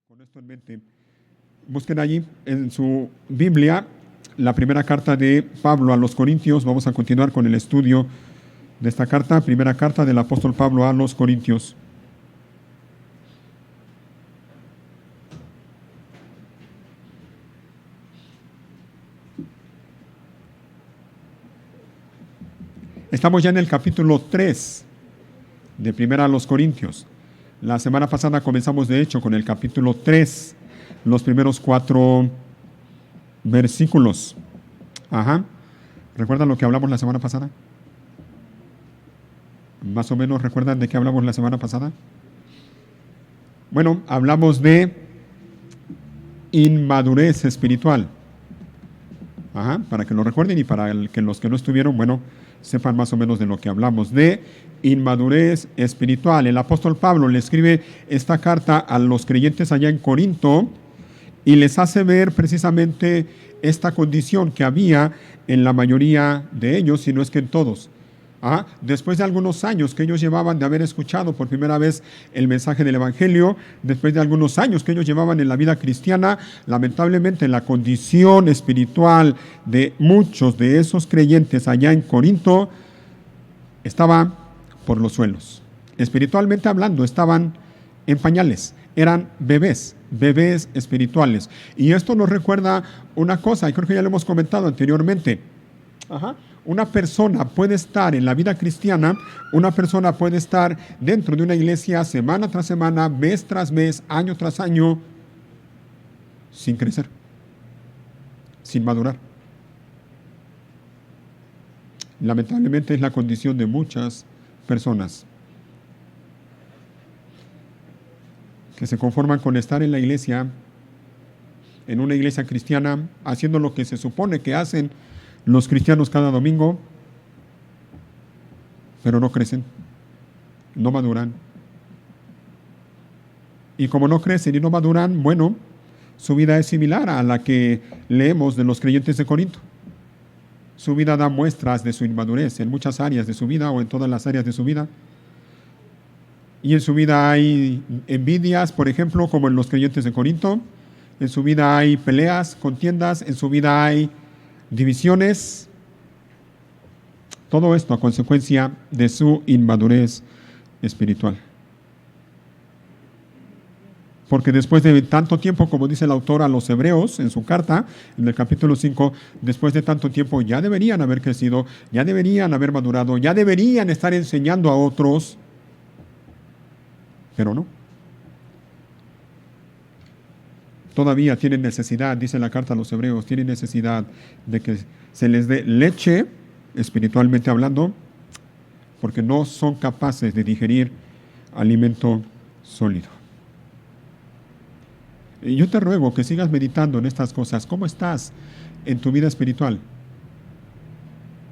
Con esto en mente, busquen allí en su Biblia la primera carta de Pablo a los Corintios. Vamos a continuar con el estudio de esta carta, primera carta del apóstol Pablo a los Corintios. Estamos ya en el capítulo 3 de primera a los Corintios. La semana pasada comenzamos de hecho con el capítulo 3, los primeros 4 versículos. ¿Recuerdan lo que hablamos la semana pasada? ¿Más o menos recuerdan de qué hablamos la semana pasada? Bueno, hablamos de inmadurez espiritual. Para que lo recuerden y para que los que no estuvieron, bueno, sepan más o menos de lo que hablamos, de inmadurez espiritual. El apóstol Pablo le escribe esta carta a los creyentes allá en Corinto y les hace ver precisamente esta condición que había en la mayoría de ellos, si no es que en todos. Después de algunos años que ellos llevaban de haber escuchado por primera vez el mensaje del Evangelio, después de algunos años que ellos llevaban en la vida cristiana, lamentablemente la condición espiritual de muchos de esos creyentes allá en Corinto estaba por los suelos. Espiritualmente hablando, estaban en pañales, eran bebés espirituales. Y esto nos recuerda una cosa, y creo que ya lo hemos comentado anteriormente. Una persona puede estar en la vida cristiana, una persona puede estar dentro de una iglesia semana tras semana, mes tras mes, año tras año, sin crecer, sin madurar. Lamentablemente es la condición de muchas personas que se conforman con estar en la iglesia, en una iglesia cristiana, haciendo lo que se supone que hacen los cristianos cada domingo, pero no crecen, no maduran. Y como no crecen y no maduran, bueno, su vida es similar a la que leemos de los creyentes de Corinto. Su vida da muestras de su inmadurez en muchas áreas de su vida o en todas las áreas de su vida. Y en su vida hay envidias, por ejemplo, como en los creyentes de Corinto. En su vida hay peleas, contiendas, en su vida hay divisiones, todo esto a consecuencia de su inmadurez espiritual. Porque después de tanto tiempo, como dice el autor a los Hebreos en su carta, en el capítulo 5, después de tanto tiempo ya deberían haber crecido, ya deberían haber madurado, ya deberían estar enseñando a otros, pero no. Todavía tienen necesidad, dice la carta a los Hebreos, tienen necesidad de que se les dé leche, espiritualmente hablando, porque no son capaces de digerir alimento sólido. Y yo te ruego que sigas meditando en estas cosas. ¿Cómo estás en tu vida espiritual?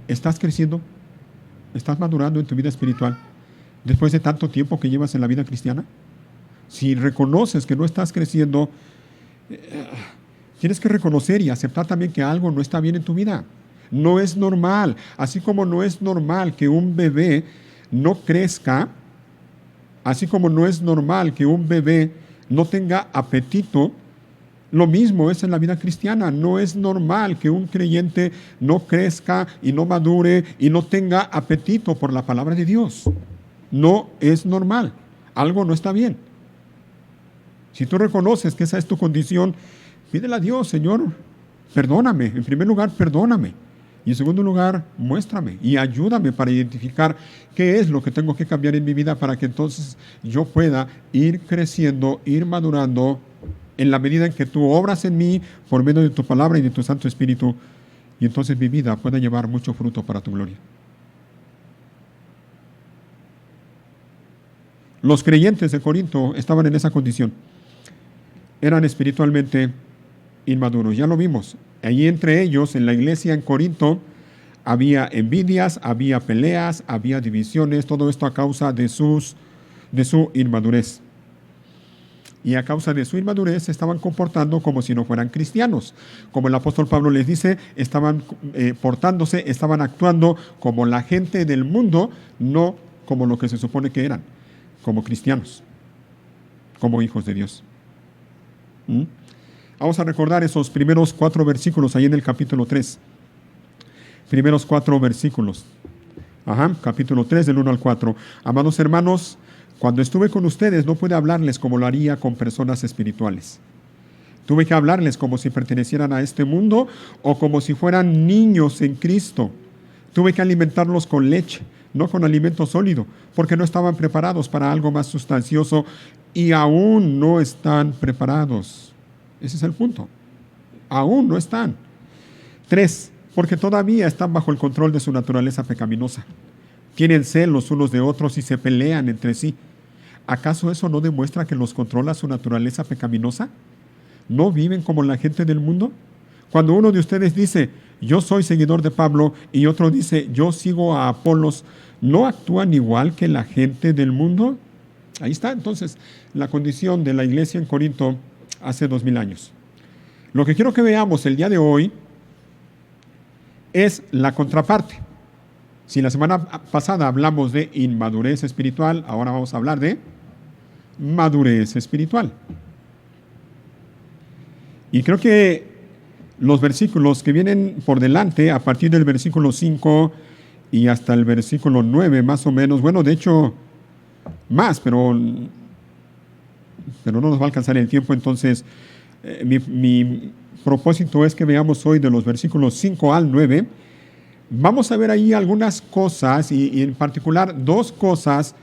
¿Estás creciendo? ¿Estás madurando en tu vida espiritual después de tanto tiempo que llevas en la vida cristiana? Si reconoces que no estás creciendo, tienes que reconocer y aceptar también que algo no está bien en tu vida. No es normal, así como no es normal que un bebé no crezca, así como no es normal que un bebé no tenga apetito, lo mismo es en la vida cristiana. No es normal que un creyente no crezca y no madure y no tenga apetito por la palabra de Dios. No es normal, algo no está bien. Si tú reconoces que esa es tu condición, pídele a Dios: Señor, perdóname. En primer lugar, perdóname. Y en segundo lugar, muéstrame y ayúdame para identificar qué es lo que tengo que cambiar en mi vida para que entonces yo pueda ir creciendo, ir madurando en la medida en que tú obras en mí por medio de tu palabra y de tu Santo Espíritu, y entonces mi vida pueda llevar mucho fruto para tu gloria. Los creyentes de Corinto estaban en esa condición. Eran espiritualmente inmaduros, ya lo vimos. Allí entre ellos, en la iglesia en Corinto, había envidias, había peleas, había divisiones, todo esto a causa de su inmadurez. Y a causa de su inmadurez se estaban comportando como si no fueran cristianos. Como el apóstol Pablo les dice, estaban portándose, estaban actuando como la gente del mundo, no como lo que se supone que eran, como cristianos, como hijos de Dios. ¿Mm? Vamos a recordar esos primeros 4 versículos ahí en el capítulo 3. Primeros 4 versículos. Capítulo 3 del 1 al 4. Amados hermanos, cuando estuve con ustedes no pude hablarles como lo haría con personas espirituales. Tuve que hablarles como si pertenecieran a este mundo o como si fueran niños en Cristo. Tuve que alimentarlos con leche, no con alimento sólido, porque no estaban preparados para algo más sustancioso y aún no están preparados. Ese es el punto. Aún no están. 3, porque todavía están bajo el control de su naturaleza pecaminosa. Tienen celos unos de otros y se pelean entre sí. ¿Acaso eso no demuestra que los controla su naturaleza pecaminosa? ¿No viven como la gente del mundo? Cuando uno de ustedes dice, yo soy seguidor de Pablo, y otro dice, yo sigo a Apolos, ¿no actúan igual que la gente del mundo? Ahí está entonces la condición de la iglesia en Corinto hace 2000 años. Lo que quiero que veamos el día de hoy es la contraparte. Si la semana pasada hablamos de inmadurez espiritual, ahora vamos a hablar de madurez espiritual. Y creo que los versículos que vienen por delante, a partir del versículo 5 y hasta el versículo 9 más o menos, bueno, de hecho más, pero no nos va a alcanzar el tiempo, entonces mi propósito es que veamos hoy de los versículos 5 al 9. Vamos a ver ahí algunas cosas y en particular 2 cosas,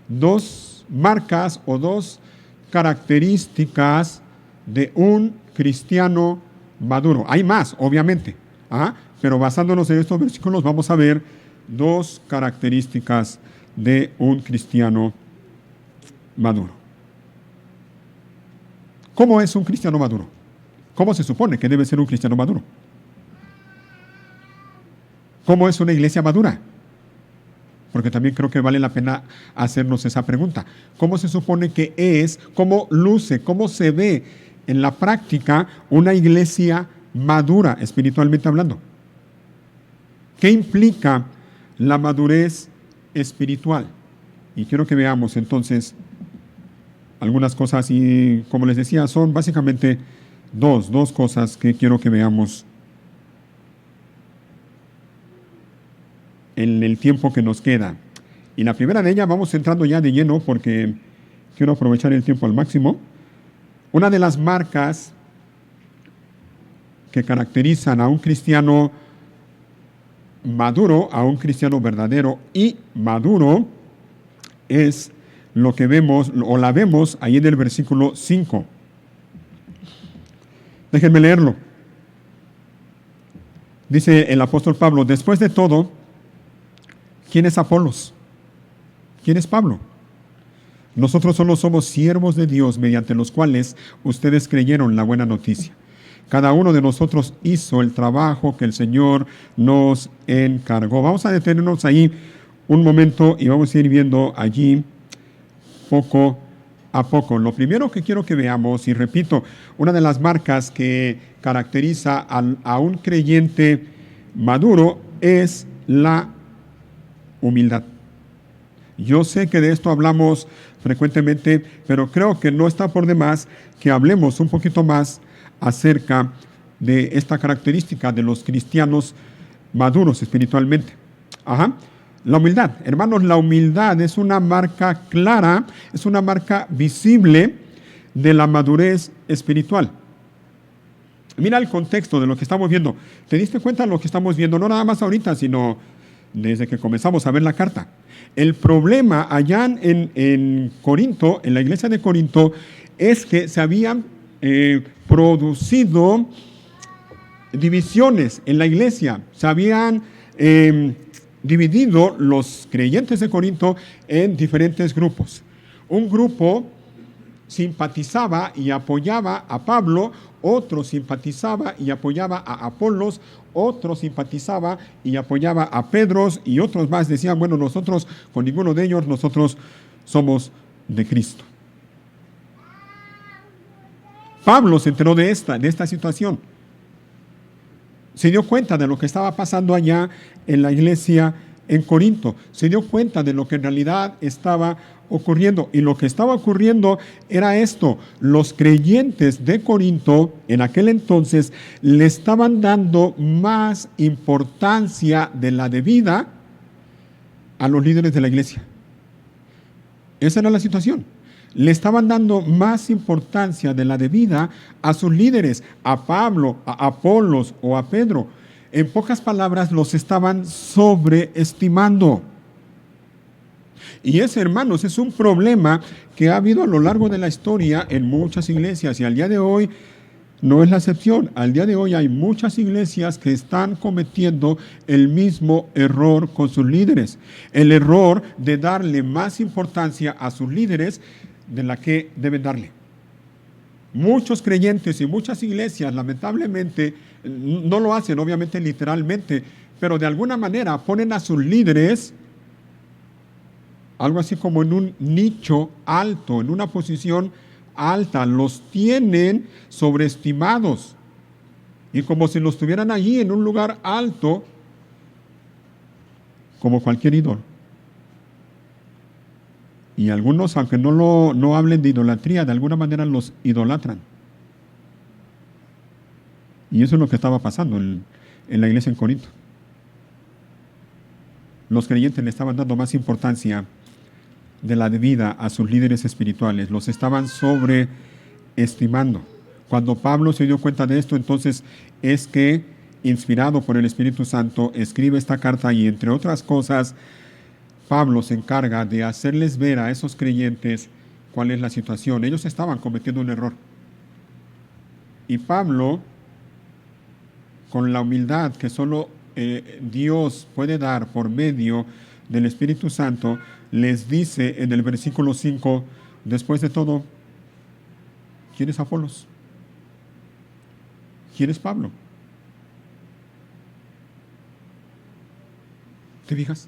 2 marcas o 2 características de un cristiano maduro. Hay más, obviamente, pero basándonos en estos versículos vamos a ver 2 características de un cristiano maduro. ¿Cómo es un cristiano maduro? ¿Cómo se supone que debe ser un cristiano maduro? ¿Cómo es una iglesia madura? Porque también creo que vale la pena hacernos esa pregunta. ¿Cómo se supone que es, cómo luce, cómo se ve en la práctica una iglesia madura, espiritualmente hablando? ¿Qué implica la madurez espiritual? Y quiero que veamos entonces algunas cosas y, como les decía, son básicamente dos cosas que quiero que veamos en el tiempo que nos queda. Y la primera de ellas, vamos entrando ya de lleno porque quiero aprovechar el tiempo al máximo. Una de las marcas que caracterizan a un cristiano maduro, a un cristiano verdadero y maduro, es lo que vemos, o la vemos ahí en el versículo 5. Déjenme leerlo. Dice el apóstol Pablo, después de todo, ¿quién es Apolos? ¿Quién es Pablo? Nosotros solo somos siervos de Dios mediante los cuales ustedes creyeron la buena noticia. Cada uno de nosotros hizo el trabajo que el Señor nos encargó. Vamos a detenernos ahí un momento y vamos a ir viendo allí poco a poco. Lo primero que quiero que veamos, y repito, una de las marcas que caracteriza a un creyente maduro es la humildad. Yo sé que de esto hablamos frecuentemente, pero creo que no está por demás que hablemos un poquito más acerca de esta característica de los cristianos maduros espiritualmente. La humildad, hermanos, la humildad es una marca clara, es una marca visible de la madurez espiritual. Mira el contexto de lo que estamos viendo. ¿Te diste cuenta de lo que estamos viendo? No nada más ahorita, sino desde que comenzamos a ver la carta. El problema allá en Corinto, en la iglesia de Corinto, es que se habían producido divisiones en la iglesia. Se habían dividido los creyentes de Corinto en diferentes grupos. Un grupo simpatizaba y apoyaba a Pablo, otro simpatizaba y apoyaba a Apolos, otro simpatizaba y apoyaba a Pedro, y otros más decían, bueno, nosotros con ninguno de ellos, nosotros somos de Cristo. Pablo se enteró de esta situación. Se dio cuenta de lo que estaba pasando allá en la iglesia en Corinto. Se dio cuenta de lo que en realidad estaba ocurriendo. Y lo que estaba ocurriendo era esto: los creyentes de Corinto en aquel entonces le estaban dando más importancia de la debida a los líderes de la iglesia. Esa era la situación. Le estaban dando más importancia de la debida a sus líderes, a Pablo, a Apolos o a Pedro. En pocas palabras, los estaban sobreestimando. Y ese, hermanos, es un problema que ha habido a lo largo de la historia en muchas iglesias, y al día de hoy no es la excepción. Al día de hoy hay muchas iglesias que están cometiendo el mismo error con sus líderes. El error de darle más importancia a sus líderes de la que deben darle. Muchos creyentes y muchas iglesias, lamentablemente, no lo hacen, obviamente literalmente, pero de alguna manera ponen a sus líderes algo así como en un nicho alto, en una posición alta. Los tienen sobreestimados. Y como si los tuvieran allí en un lugar alto, como cualquier ídolo. Y algunos, aunque no hablen de idolatría, de alguna manera los idolatran. Y eso es lo que estaba pasando en la iglesia en Corinto. Los creyentes le estaban dando más importancia de la debida a sus líderes espirituales. Los estaban sobreestimando. Cuando Pablo se dio cuenta de esto, entonces es que, inspirado por el Espíritu Santo, escribe esta carta, y entre otras cosas, Pablo se encarga de hacerles ver a esos creyentes cuál es la situación. Ellos estaban cometiendo un error. Y Pablo, con la humildad que solo Dios puede dar por medio del Espíritu Santo, les dice en el versículo 5, después de todo, ¿quién es Apolos? ¿Quién es Pablo? ¿Te fijas?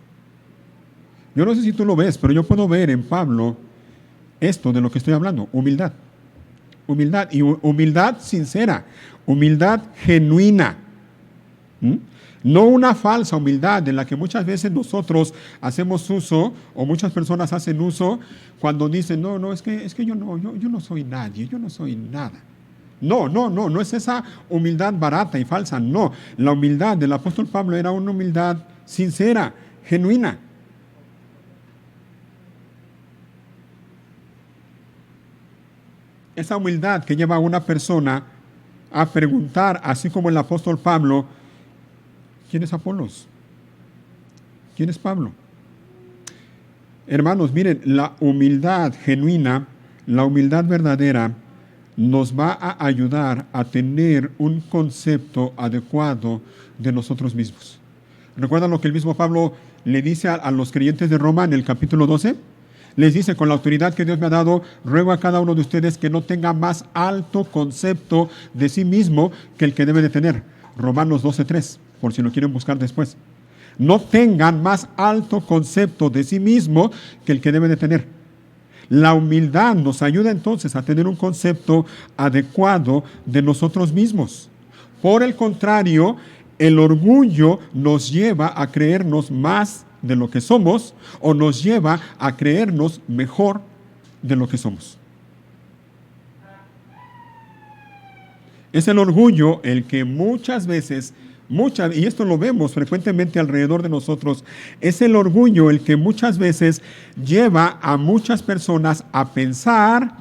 Yo no sé si tú lo ves, pero yo puedo ver en Pablo esto de lo que estoy hablando: humildad. Humildad, y humildad sincera, humildad genuina. No una falsa humildad de la que muchas veces nosotros hacemos uso, o muchas personas hacen uso, cuando dicen, no, es que yo no soy nadie, yo no soy nada. No es esa humildad barata y falsa, no. La humildad del apóstol Pablo era una humildad sincera, genuina. Esa humildad que lleva a una persona a preguntar, así como el apóstol Pablo, ¿quién es Apolos? ¿Quién es Pablo? Hermanos, miren, la humildad genuina, la humildad verdadera, nos va a ayudar a tener un concepto adecuado de nosotros mismos. ¿Recuerdan lo que el mismo Pablo le dice a los creyentes de Roma en el capítulo 12? Les dice: con la autoridad que Dios me ha dado, ruego a cada uno de ustedes que no tenga más alto concepto de sí mismo que el que debe de tener. Romanos 12:3, por si lo quieren buscar después. No tengan más alto concepto de sí mismo que el que debe de tener. La humildad nos ayuda entonces a tener un concepto adecuado de nosotros mismos. Por el contrario, el orgullo nos lleva a creernos más de lo que somos, o nos lleva a creernos mejor de lo que somos. Es el orgullo el que muchas veces, y esto lo vemos frecuentemente alrededor de nosotros, es el orgullo el que muchas veces lleva a muchas personas a pensar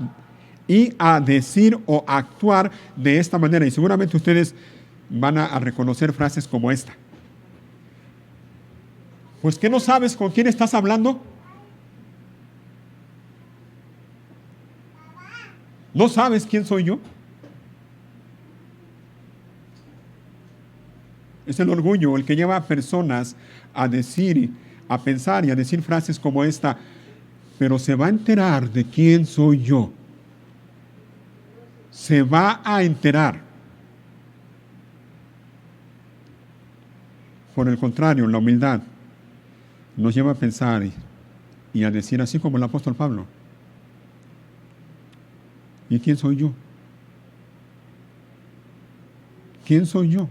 y a decir o actuar de esta manera. Y seguramente ustedes van a reconocer frases como esta: pues, ¿qué no sabes con quién estás hablando? ¿No sabes quién soy yo? Es el orgullo el que lleva a personas a decir, a pensar y a decir frases como esta: pero se va a enterar de quién soy yo. Se va a enterar. Por el contrario, la humildad nos lleva a pensar y a decir, así como el apóstol Pablo: ¿y quién soy yo? ¿Quién soy yo?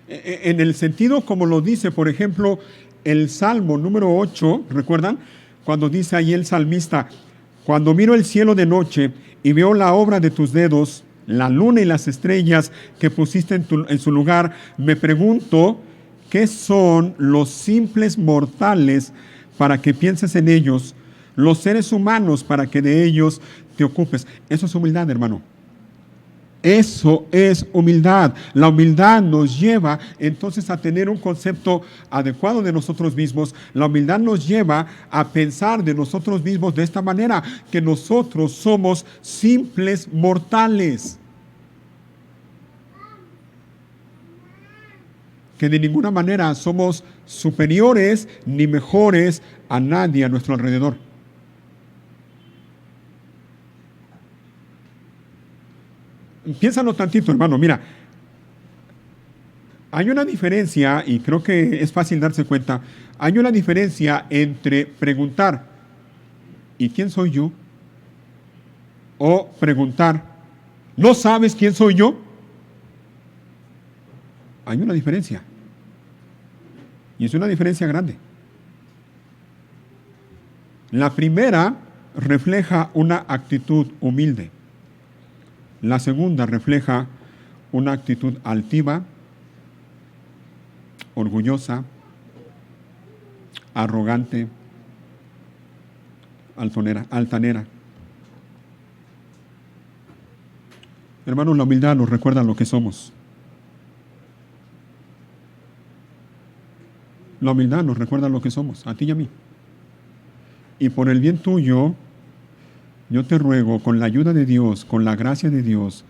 En el sentido como lo dice, por ejemplo, el Salmo número 8, ¿recuerdan? Cuando dice ahí el salmista, cuando miro el cielo de noche y veo la obra de tus dedos, la luna y las estrellas que pusiste en su lugar, me pregunto, ¿qué son los simples mortales para que pienses en ellos, los seres humanos para que de ellos te ocupes? Eso es humildad, hermano. Eso es humildad. La humildad nos lleva entonces a tener un concepto adecuado de nosotros mismos. La humildad nos lleva a pensar de nosotros mismos de esta manera, que nosotros somos simples mortales. Que de ninguna manera somos superiores ni mejores a nadie a nuestro alrededor. Piénsalo tantito, hermano. Mira, hay una diferencia, y creo que es fácil darse cuenta, hay una diferencia entre preguntar, ¿y quién soy yo? O preguntar, ¿no sabes quién soy yo? Hay una diferencia. Y es una diferencia grande. La primera refleja una actitud humilde. La segunda refleja una actitud altiva, orgullosa, arrogante, altanera. Hermanos, la humildad nos recuerda lo que somos. La humildad nos recuerda lo que somos, a ti y a mí. Y por el bien tuyo, yo te ruego, con la ayuda de Dios, con la gracia de Dios,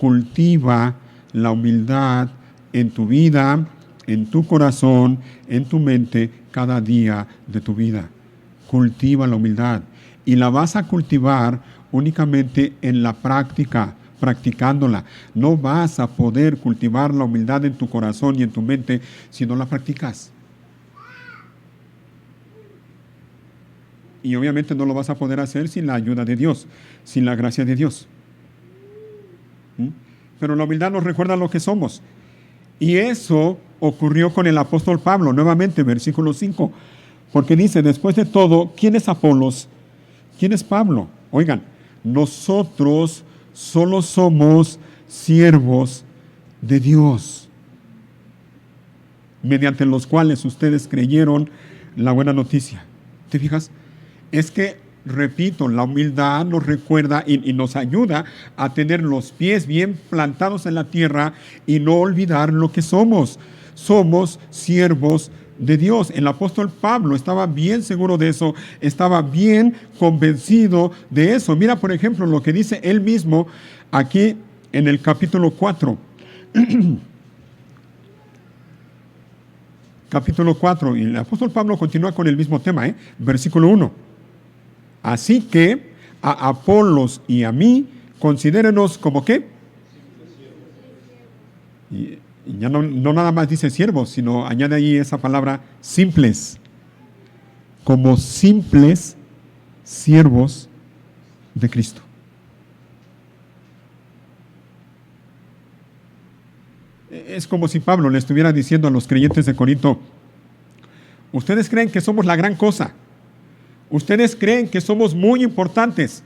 cultiva la humildad en tu vida, en tu corazón, en tu mente, cada día de tu vida. Cultiva la humildad. Y la vas a cultivar únicamente en la práctica, practicándola. No vas a poder cultivar la humildad en tu corazón y en tu mente si no la practicas. Y obviamente no lo vas a poder hacer sin la ayuda de Dios, sin la gracia de Dios. Pero la humildad nos recuerda lo que somos. Y eso ocurrió con el apóstol Pablo, nuevamente, versículo 5. Porque dice, después de todo, ¿quién es Apolos? ¿Quién es Pablo? Oigan, nosotros solo somos siervos de Dios, mediante los cuales ustedes creyeron la buena noticia. ¿Te fijas? Es que, repito, la humildad nos recuerda y nos ayuda a tener los pies bien plantados en la tierra y no olvidar lo que somos. Somos siervos de Dios. El apóstol Pablo estaba bien seguro de eso, estaba bien convencido de eso. Mira, por ejemplo, lo que dice él mismo aquí en el capítulo 4. Capítulo 4, y el apóstol Pablo continúa con el mismo tema, versículo 1. Así que a Apolos y a mí, considérenos como ¿qué? Y ya no nada más dice siervos, sino añade ahí esa palabra simples. Como simples siervos de Cristo. Es como si Pablo le estuviera diciendo a los creyentes de Corinto, ustedes creen que somos la gran cosa. Ustedes creen que somos muy importantes,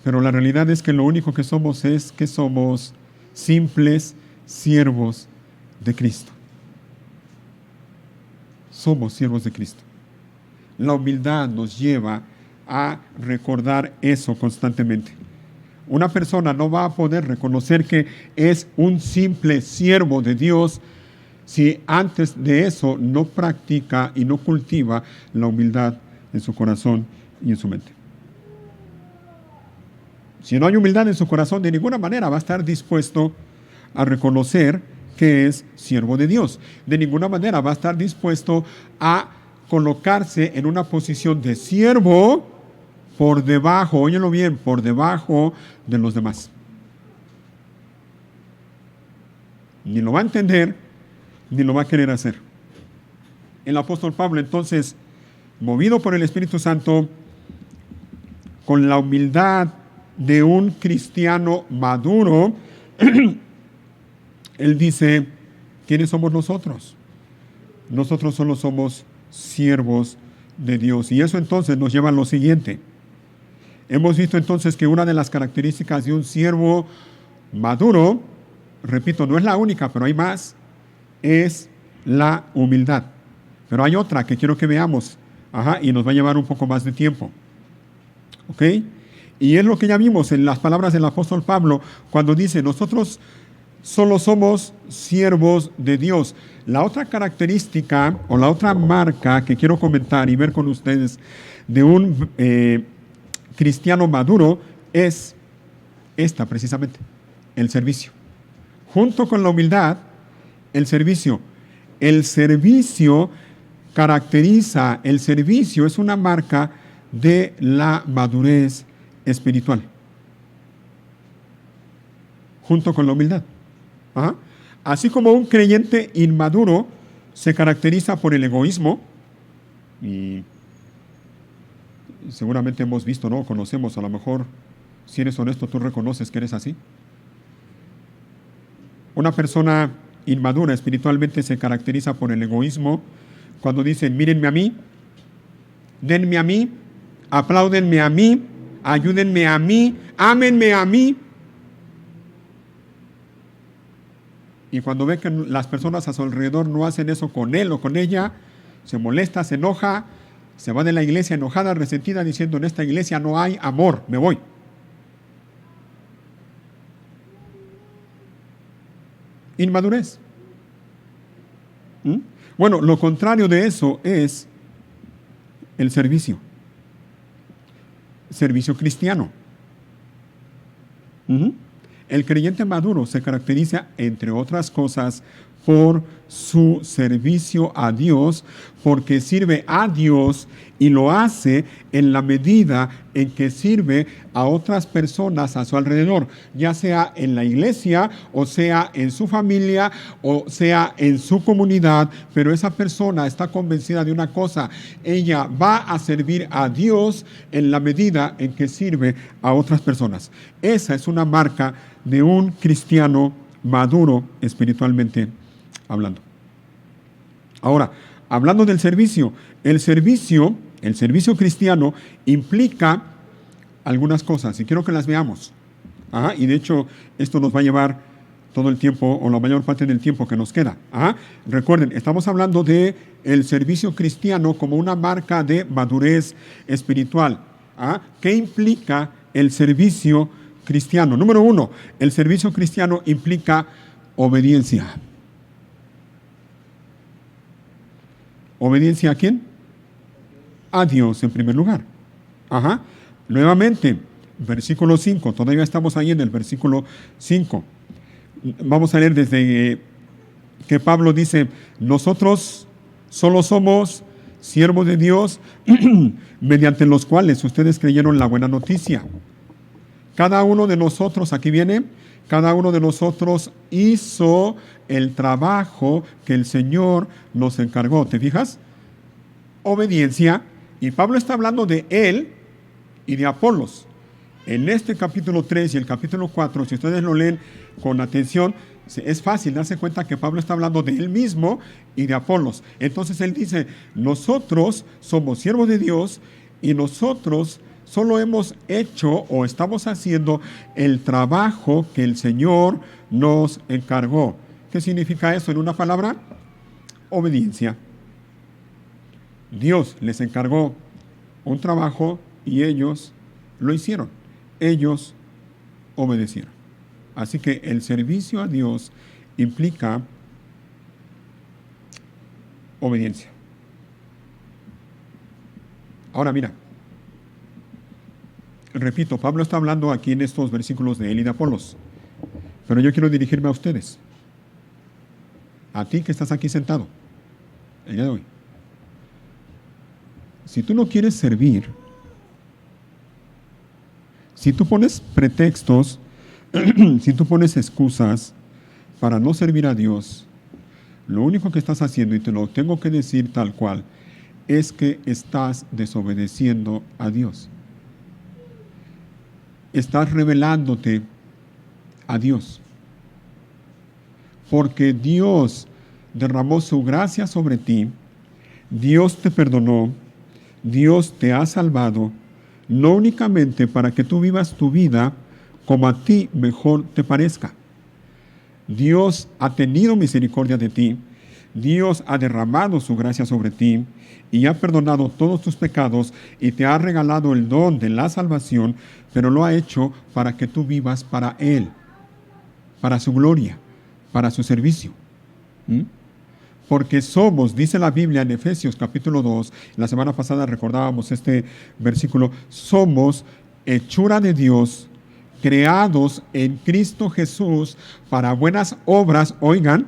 pero la realidad es que lo único que somos es que somos simples siervos de Cristo. Somos siervos de Cristo. La humildad nos lleva a recordar eso constantemente. Una persona no va a poder reconocer que es un simple siervo de Dios si antes de eso no practica y no cultiva la humildad en su corazón y en su mente. Si no hay humildad en su corazón, de ninguna manera va a estar dispuesto a reconocer que es siervo de Dios. De ninguna manera va a estar dispuesto a colocarse en una posición de siervo por debajo, óyelo bien, por debajo de los demás. Ni lo va a entender, ni lo va a querer hacer. El apóstol Pablo, entonces, movido por el Espíritu Santo, con la humildad de un cristiano maduro, él dice, ¿Quiénes somos nosotros? Nosotros solo somos siervos de Dios. Y eso entonces nos lleva a lo siguiente. Hemos visto entonces que una de las características de un siervo maduro, repito, no es la única, pero hay más, es la humildad. Pero hay otra que quiero que veamos, y nos va a llevar un poco más de tiempo. ¿Ok? Y es lo que ya vimos en las palabras del apóstol Pablo cuando dice, nosotros solo somos siervos de Dios. La otra característica o la otra marca que quiero comentar y ver con ustedes de un cristiano maduro es esta precisamente, el servicio. Junto con la humildad, el servicio. El servicio caracteriza, el servicio es una marca de la madurez espiritual. Junto con la humildad. Así como un creyente inmaduro se caracteriza por el egoísmo, y seguramente hemos visto, ¿no? Conocemos, a lo mejor, si eres honesto, tú reconoces que eres así. Una persona inmadura espiritualmente se caracteriza por el egoísmo cuando dicen, mírenme a mí, denme a mí, apláudenme a mí, ayúdenme a mí, ámenme a mí. Y cuando ve que las personas a su alrededor no hacen eso con él o con ella, se molesta, se enoja, se va de la iglesia enojada, resentida, diciendo, en esta iglesia no hay amor, me voy. Inmadurez. Bueno, lo contrario de eso es el servicio. Servicio cristiano. El creyente maduro se caracteriza, entre otras cosas, por su servicio a Dios, porque sirve a Dios y lo hace en la medida en que sirve a otras personas a su alrededor, ya sea en la iglesia, o sea en su familia, o sea en su comunidad, pero esa persona está convencida de una cosa: ella va a servir a Dios en la medida en que sirve a otras personas. Esa es una marca de un cristiano maduro espiritualmente hablando. Ahora, hablando del servicio, el servicio cristiano implica algunas cosas y quiero que las veamos. Y de hecho, esto nos va a llevar todo el tiempo o la mayor parte del tiempo que nos queda. Recuerden, estamos hablando de el servicio cristiano como una marca de madurez espiritual. ¿Qué implica el servicio cristiano? Número 1, el servicio cristiano implica obediencia. ¿Obediencia a quién? A Dios en primer lugar. Nuevamente, versículo 5, todavía estamos ahí en el versículo 5. Vamos a leer desde que Pablo dice, nosotros solo somos siervos de Dios mediante los cuales ustedes creyeron la buena noticia. Cada uno de nosotros, aquí viene, cada uno de nosotros hizo el trabajo que el Señor nos encargó. ¿Te fijas? Obediencia. Y Pablo está hablando de él y de Apolos. En este capítulo 3 y el capítulo 4, si ustedes lo leen con atención, es fácil darse cuenta que Pablo está hablando de él mismo y de Apolos. Entonces él dice, nosotros somos siervos de Dios y nosotros solo hemos hecho o estamos haciendo el trabajo que el Señor nos encargó. ¿Qué significa eso en una palabra? Obediencia. Dios les encargó un trabajo y ellos lo hicieron. Ellos obedecieron. Así que el servicio a Dios implica obediencia. Ahora mira, repito, Pablo está hablando aquí en estos versículos de él y de Apolos, pero yo quiero dirigirme a ustedes, a ti que estás aquí sentado el día de hoy. Si tú no quieres servir, si tú pones pretextos, si tú pones excusas para no servir a Dios, lo único que estás haciendo, y te lo tengo que decir tal cual, es que estás desobedeciendo a Dios. Estás rebelándote a Dios. Porque Dios derramó su gracia sobre ti, Dios te perdonó, Dios te ha salvado, no únicamente para que tú vivas tu vida como a ti mejor te parezca. Dios ha tenido misericordia de ti, Dios ha derramado su gracia sobre ti y ha perdonado todos tus pecados y te ha regalado el don de la salvación, pero lo ha hecho para que tú vivas para Él, para su gloria, para su servicio. Porque somos, dice la Biblia en Efesios capítulo 2, la semana pasada recordábamos este versículo, somos hechura de Dios, creados en Cristo Jesús para buenas obras, oigan,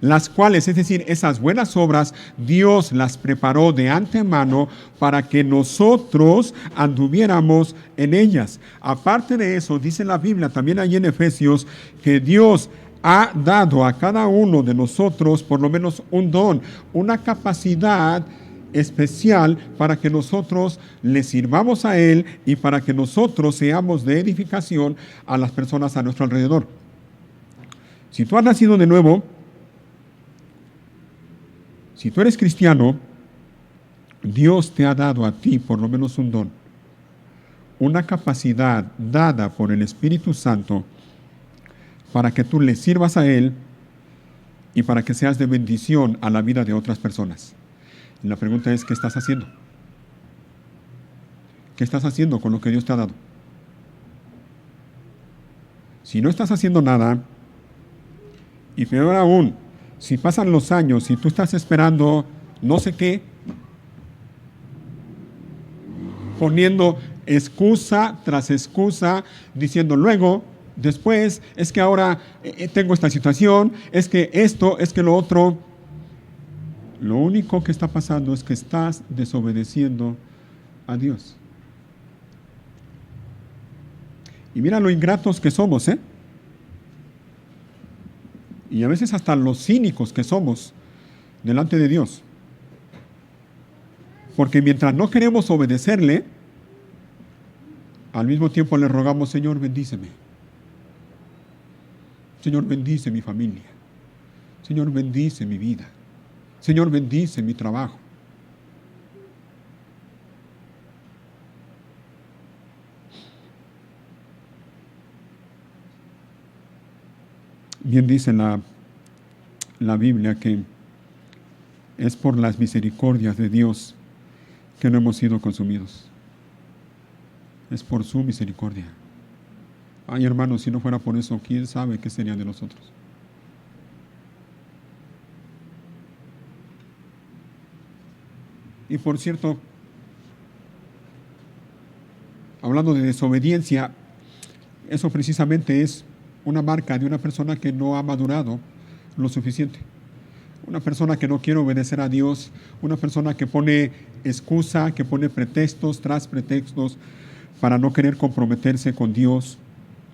las cuales, es decir, esas buenas obras, Dios las preparó de antemano para que nosotros anduviéramos en ellas. Aparte de eso, dice la Biblia también ahí en Efesios, que Dios ha dado a cada uno de nosotros por lo menos un don, una capacidad especial para que nosotros le sirvamos a Él y para que nosotros seamos de edificación a las personas a nuestro alrededor. Si tú has nacido de nuevo, si tú eres cristiano, Dios te ha dado a ti por lo menos un don, una capacidad dada por el Espíritu Santo para que tú le sirvas a Él y para que seas de bendición a la vida de otras personas. Y la pregunta es, ¿qué estás haciendo? ¿Qué estás haciendo con lo que Dios te ha dado? Si no estás haciendo nada, y peor aún, si pasan los años y tú estás esperando no sé qué, poniendo excusa tras excusa, diciendo luego, después, es que ahora tengo esta situación, es que esto, es que lo otro. Lo único que está pasando es que estás desobedeciendo a Dios. Y mira lo ingratos que somos, ¿eh? Y a veces hasta los cínicos que somos delante de Dios. Porque mientras no queremos obedecerle, al mismo tiempo le rogamos, Señor, bendíceme. Señor, bendice mi familia. Señor, bendice mi vida. Señor, bendice mi trabajo. Bien dice la Biblia que es por las misericordias de Dios que no hemos sido consumidos. Es por su misericordia. Ay, hermanos, si no fuera por eso, ¿quién sabe qué sería de nosotros? Y por cierto, hablando de desobediencia, eso precisamente es una marca de una persona que no ha madurado lo suficiente. Una persona que no quiere obedecer a Dios, una persona que pone excusa, que pone pretextos tras pretextos para no querer comprometerse con Dios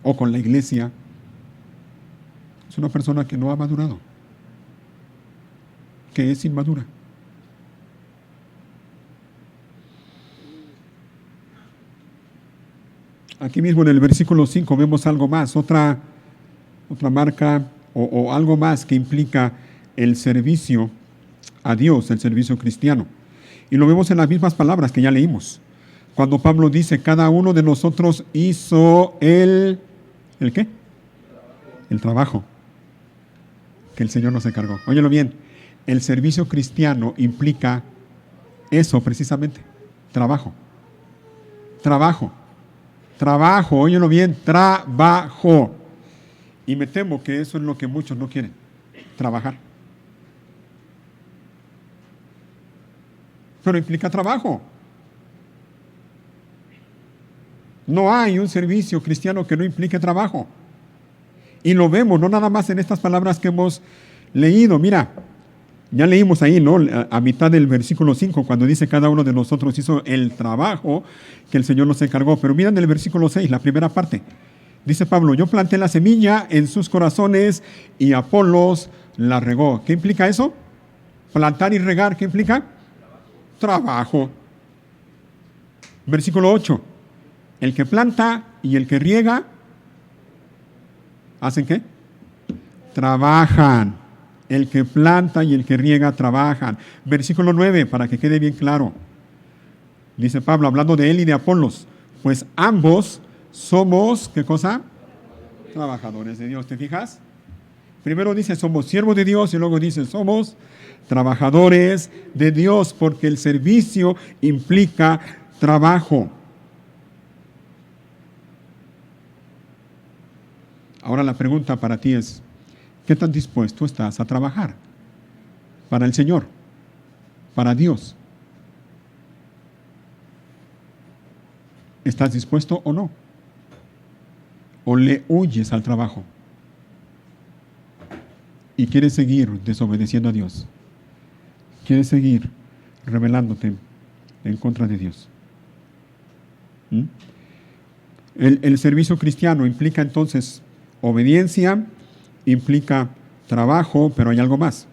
o con la iglesia. Es una persona que no ha madurado, que es inmadura. Aquí mismo en el versículo 5 vemos algo más, otra marca o algo más que implica el servicio a Dios, el servicio cristiano. Y lo vemos en las mismas palabras que ya leímos. Cuando Pablo dice, cada uno de nosotros hizo ¿el qué? El trabajo que el Señor nos encargó. Óyelo bien, el servicio cristiano implica eso precisamente, trabajo. Trabajo, óyelo bien, trabajo. Y me temo que eso es lo que muchos no quieren, trabajar. Pero implica trabajo. No hay un servicio cristiano que no implique trabajo. Y lo vemos, no nada más en estas palabras que hemos leído. Mira, ya leímos ahí, ¿no? A mitad del versículo 5, cuando dice cada uno de nosotros hizo el trabajo que el Señor nos encargó. Pero miren el versículo 6, la primera parte. Dice Pablo, yo planté la semilla en sus corazones y Apolos la regó. ¿Qué implica eso? Plantar y regar, ¿qué implica? Trabajo. Versículo 8. El que planta y el que riega, ¿hacen qué? Trabajan. El que planta y el que riega trabajan. Versículo 9, para que quede bien claro. Dice Pablo, hablando de él y de Apolos, pues ambos somos, ¿qué cosa? Trabajadores de Dios. ¿Te fijas? Primero dice, somos siervos de Dios, y luego dice, somos trabajadores de Dios, porque el servicio implica trabajo. Ahora la pregunta para ti es, ¿qué tan dispuesto estás a trabajar para el Señor, para Dios? ¿Estás dispuesto o no? ¿O le huyes al trabajo y quieres seguir desobedeciendo a Dios? ¿Quieres seguir rebelándote en contra de Dios? El servicio cristiano implica entonces obediencia, implica trabajo, pero hay algo más.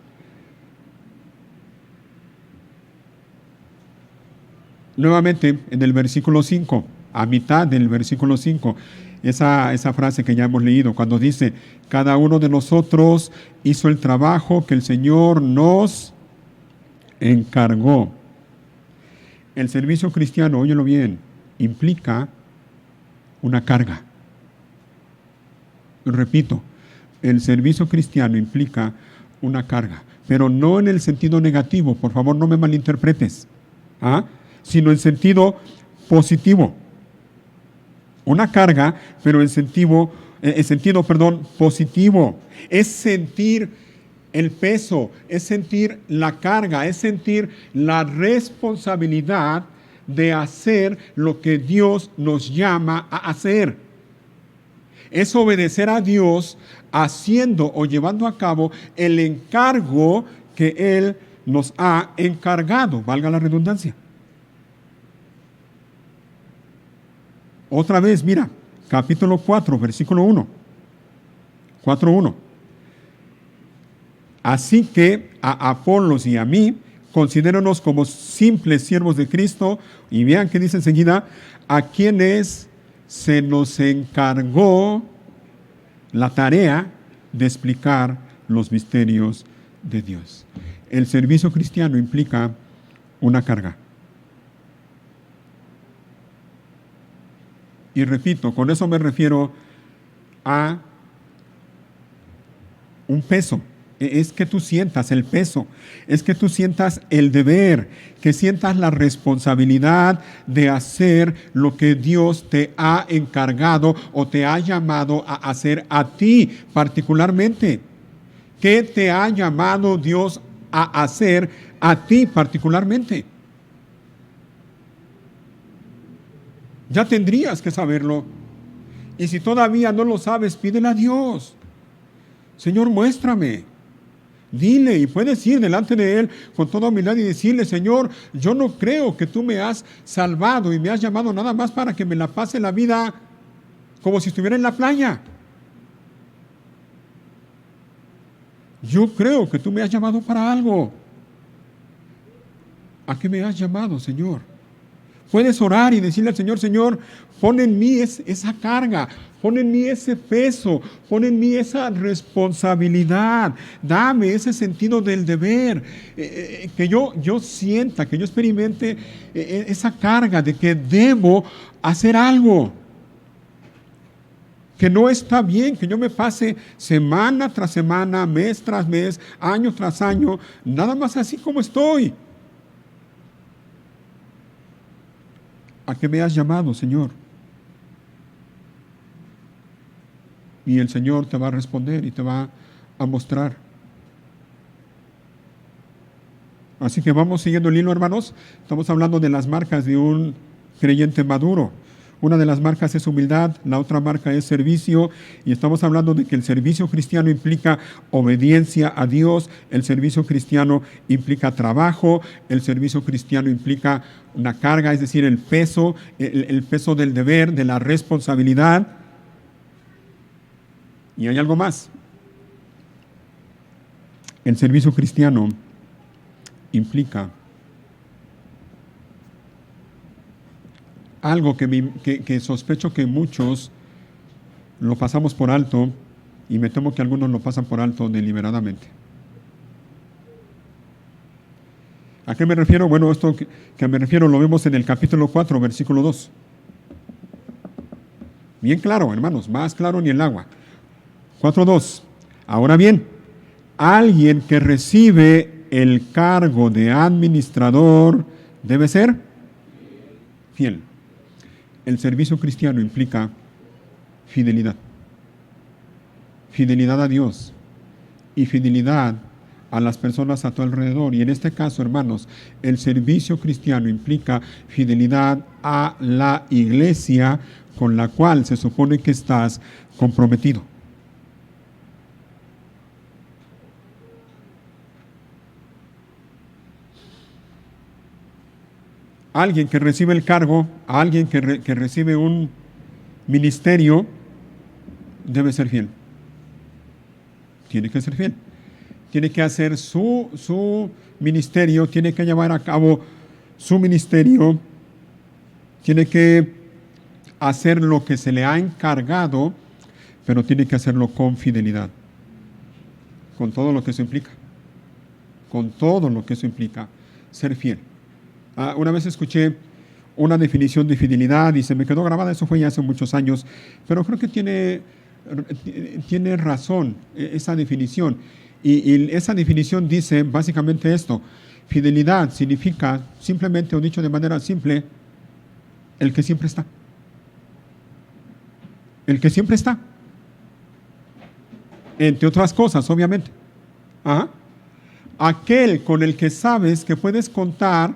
Nuevamente, en el versículo 5, a mitad del versículo 5, esa frase que ya hemos leído, cuando dice, cada uno de nosotros hizo el trabajo que el Señor nos encargó. El servicio cristiano, óyelo bien, implica una carga. Repito, el servicio cristiano implica una carga, pero no en el sentido negativo, por favor no me malinterpretes, sino en sentido positivo. Una carga, pero en sentido positivo. Es sentir el peso, es sentir la carga, es sentir la responsabilidad de hacer lo que Dios nos llama a hacer. Es obedecer a Dios haciendo o llevando a cabo el encargo que Él nos ha encargado, valga la redundancia. Otra vez, mira, capítulo 4, versículo 1. 4:1. Así que a Apolos y a mí, considéranos como simples siervos de Cristo, y vean que dice enseguida, a quienes se nos encargó la tarea de explicar los misterios de Dios. El servicio cristiano implica una carga. Y repito, con eso me refiero a un peso. Es que tú sientas el peso, es que tú sientas el deber, que sientas la responsabilidad de hacer lo que Dios te ha encargado o te ha llamado a hacer a ti particularmente. ¿Qué te ha llamado Dios a hacer a ti particularmente? Ya tendrías que saberlo. Y si todavía no lo sabes, pídele a Dios. Señor, muéstrame. Dile, y puedes ir delante de Él con toda humildad y decirle, Señor, yo no creo que tú me has salvado y me has llamado nada más para que me la pase la vida como si estuviera en la playa. Yo creo que tú me has llamado para algo. ¿A qué me has llamado, Señor? Puedes orar y decirle al Señor, Señor, pon en mí esa carga, pon en mí ese peso, pon en mí esa responsabilidad, dame ese sentido del deber, que yo sienta, que yo experimente esa carga de que debo hacer algo, que no está bien, que yo me pase semana tras semana, mes tras mes, año tras año, nada más así como estoy. ¿A qué me has llamado, Señor? Y el Señor te va a responder y te va a mostrar. Así que vamos siguiendo el hilo, hermanos. Estamos hablando de las marcas de un creyente maduro. Una de las marcas es humildad, la otra marca es servicio, y estamos hablando de que el servicio cristiano implica obediencia a Dios, el servicio cristiano implica trabajo, el servicio cristiano implica una carga, es decir, el peso del deber, de la responsabilidad. Y hay algo más. El servicio cristiano implica algo que sospecho que muchos lo pasamos por alto, y me temo que algunos lo pasan por alto deliberadamente. ¿A qué me refiero? Bueno, esto que me refiero lo vemos en el capítulo 4, versículo 2. Bien claro, hermanos, más claro ni el agua. 4:2. Ahora bien, alguien que recibe el cargo de administrador debe ser fiel. El servicio cristiano implica fidelidad. Fidelidad a Dios y fidelidad a las personas a tu alrededor. Y en este caso, hermanos, el servicio cristiano implica fidelidad a la iglesia con la cual se supone que estás comprometido. Alguien que recibe el cargo, alguien que recibe un ministerio, debe ser fiel. Tiene que ser fiel. Tiene que hacer su ministerio, tiene que llevar a cabo su ministerio, tiene que hacer lo que se le ha encargado, pero tiene que hacerlo con fidelidad, con todo lo que eso implica. Con todo lo que eso implica, ser fiel. Una vez escuché una definición de fidelidad y se me quedó grabada, eso fue ya hace muchos años, pero creo que tiene razón esa definición. Y esa definición dice básicamente esto: fidelidad significa, simplemente o dicho de manera simple, el que siempre está. El que siempre está. Entre otras cosas, obviamente. Ajá. Aquel con el que sabes que puedes contar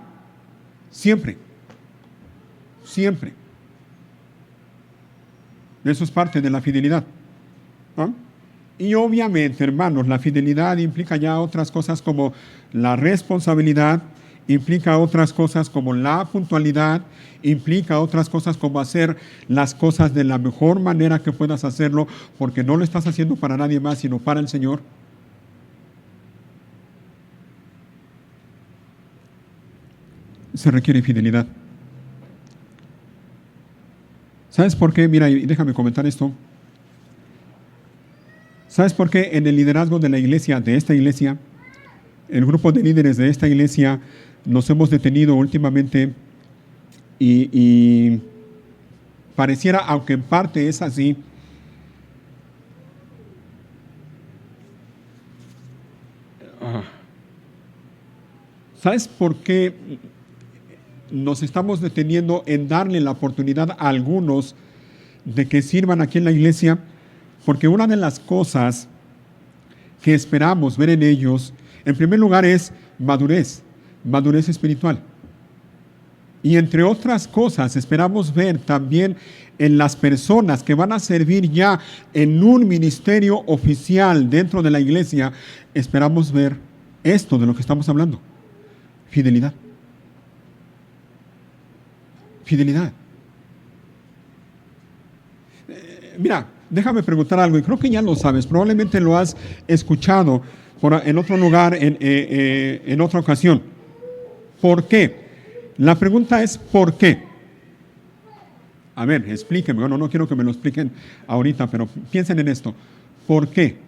siempre. Siempre. Eso es parte de la fidelidad. ¿Ah? Y obviamente, hermanos, la fidelidad implica ya otras cosas como la responsabilidad, implica otras cosas como la puntualidad, implica otras cosas como hacer las cosas de la mejor manera que puedas hacerlo, porque no lo estás haciendo para nadie más, sino para el Señor. Se requiere fidelidad. ¿Sabes por qué? Mira, y déjame comentar esto. ¿Sabes por qué en el liderazgo de la iglesia, de esta iglesia, el grupo de líderes de esta iglesia, nos hemos detenido últimamente y pareciera, aunque en parte es así, ¿sabes por qué nos estamos deteniendo en darle la oportunidad a algunos de que sirvan aquí en la iglesia? Porque una de las cosas que esperamos ver en ellos, en primer lugar, es madurez espiritual. Y entre otras cosas, esperamos ver también en las personas que van a servir ya en un ministerio oficial dentro de la iglesia, esperamos ver esto de lo que estamos hablando: fidelidad. Fidelidad. Mira, déjame preguntar algo, y creo que ya lo sabes, probablemente lo has escuchado en otro lugar, en otra ocasión. ¿Por qué? La pregunta es ¿por qué? A ver, explíquenme. Bueno, no quiero que me lo expliquen ahorita, pero piensen en esto. ¿Por qué?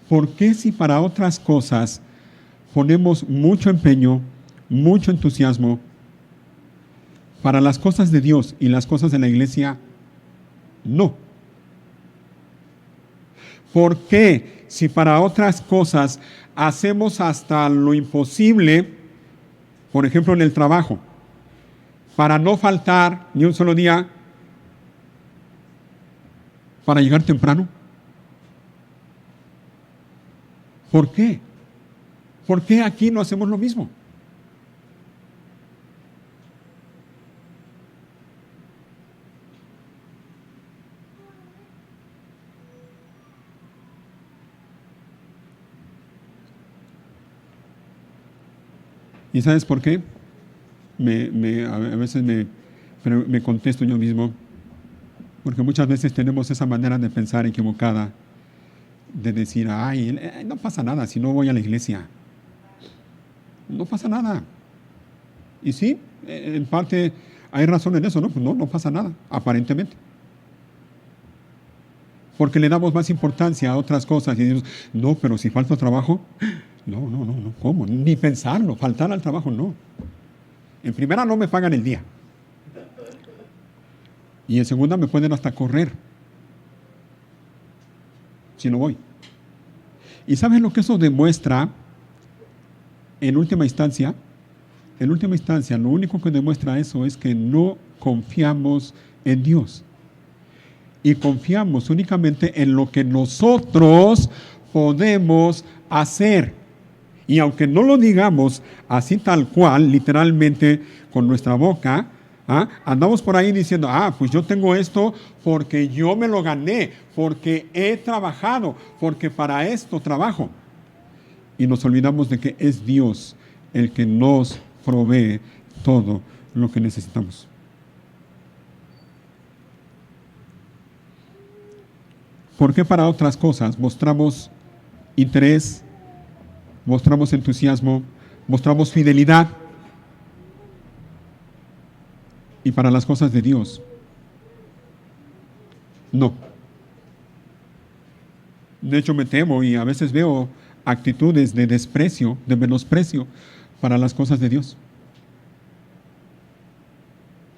¿Por qué si para otras cosas ponemos mucho empeño, mucho entusiasmo, para las cosas de Dios y las cosas de la iglesia, no? ¿Por qué si para otras cosas hacemos hasta lo imposible, por ejemplo en el trabajo, para no faltar ni un solo día, para llegar temprano? ¿Por qué? ¿Por qué aquí no hacemos lo mismo? ¿Y sabes por qué? A veces me contesto yo mismo, porque muchas veces tenemos esa manera de pensar equivocada, de decir, ay, no pasa nada si no voy a la iglesia. No pasa nada. Y sí, en parte hay razón en eso, ¿no? Pues no pasa nada, aparentemente. Porque le damos más importancia a otras cosas y decimos, no, pero si falta trabajo, No, ¿cómo? Ni pensarlo, faltar al trabajo, no. En primera no me pagan el día. Y en segunda me pueden hasta correr si no voy. ¿Y sabes lo que eso demuestra en última instancia? En última instancia, lo único que demuestra eso es que no confiamos en Dios. Y confiamos únicamente en lo que nosotros podemos hacer. Y aunque no lo digamos así tal cual, literalmente con nuestra boca, andamos por ahí diciendo, pues yo tengo esto porque yo me lo gané, porque he trabajado, porque para esto trabajo. Y nos olvidamos de que es Dios el que nos provee todo lo que necesitamos. ¿Por qué para otras cosas mostramos interés, mostramos entusiasmo, mostramos fidelidad? Y para las cosas de Dios, no. De hecho, me temo y a veces veo actitudes de desprecio, de menosprecio para las cosas de Dios.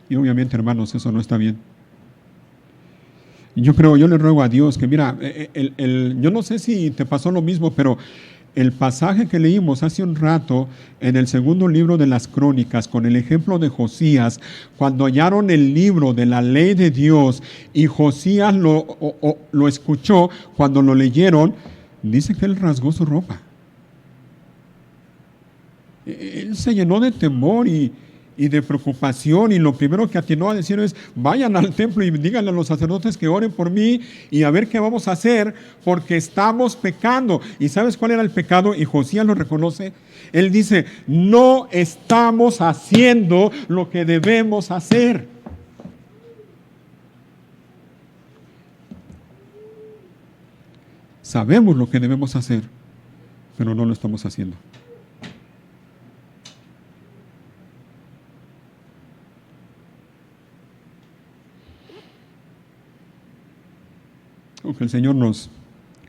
Y obviamente, hermanos, eso no está bien. Yo le ruego a Dios que, mira, yo no sé si te pasó lo mismo, pero el pasaje que leímos hace un rato en el segundo libro de las Crónicas, con el ejemplo de Josías, cuando hallaron el libro de la ley de Dios y Josías lo escuchó, cuando lo leyeron, dice que él rasgó su ropa. Él se llenó de temor y de preocupación, y lo primero que atinó a decir es: vayan al templo y díganle a los sacerdotes que oren por mí y a ver qué vamos a hacer, porque estamos pecando. ¿Y sabes cuál era el pecado? Y Josías lo reconoce. Él dice: no estamos haciendo lo que debemos hacer. Sabemos lo que debemos hacer, pero no lo estamos haciendo. Que el Señor nos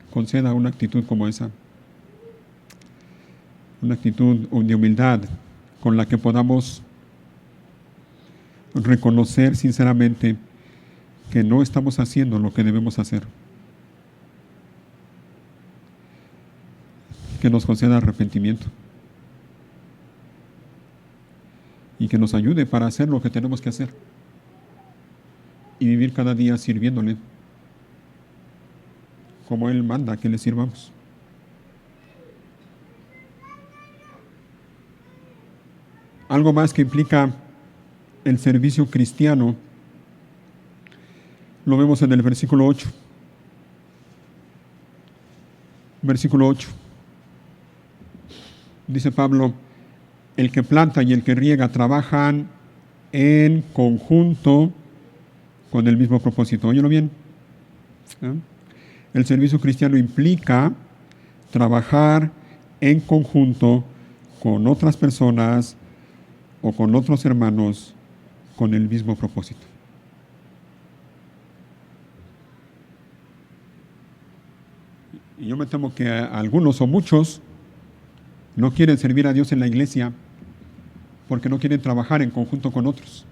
conceda una actitud como esa, una actitud de humildad con la que podamos reconocer sinceramente que no estamos haciendo lo que debemos hacer. Que nos conceda arrepentimiento y que nos ayude para hacer lo que tenemos que hacer y vivir cada día sirviéndole como Él manda que le sirvamos. Algo más que implica el servicio cristiano lo vemos en el versículo 8. Versículo 8. Dice Pablo: el que planta y el que riega trabajan en conjunto con el mismo propósito. Óyelo bien. El servicio cristiano implica trabajar en conjunto con otras personas o con otros hermanos con el mismo propósito. Y yo me temo que algunos o muchos no quieren servir a Dios en la iglesia porque no quieren trabajar en conjunto con otros.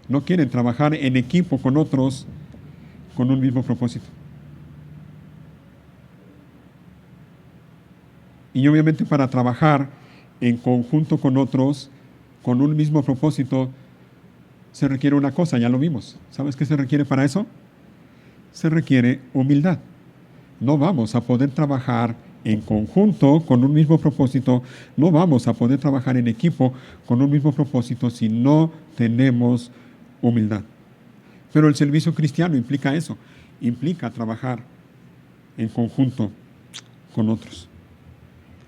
No quieren trabajar en equipo con otros con un mismo propósito. Y obviamente para trabajar en conjunto con otros, con un mismo propósito, se requiere una cosa, ya lo vimos. ¿Sabes qué se requiere para eso? Se requiere humildad. No vamos a poder trabajar en conjunto con un mismo propósito, no vamos a poder trabajar en equipo con un mismo propósito si no tenemos humildad. Pero el servicio cristiano implica eso, implica trabajar en conjunto con otros.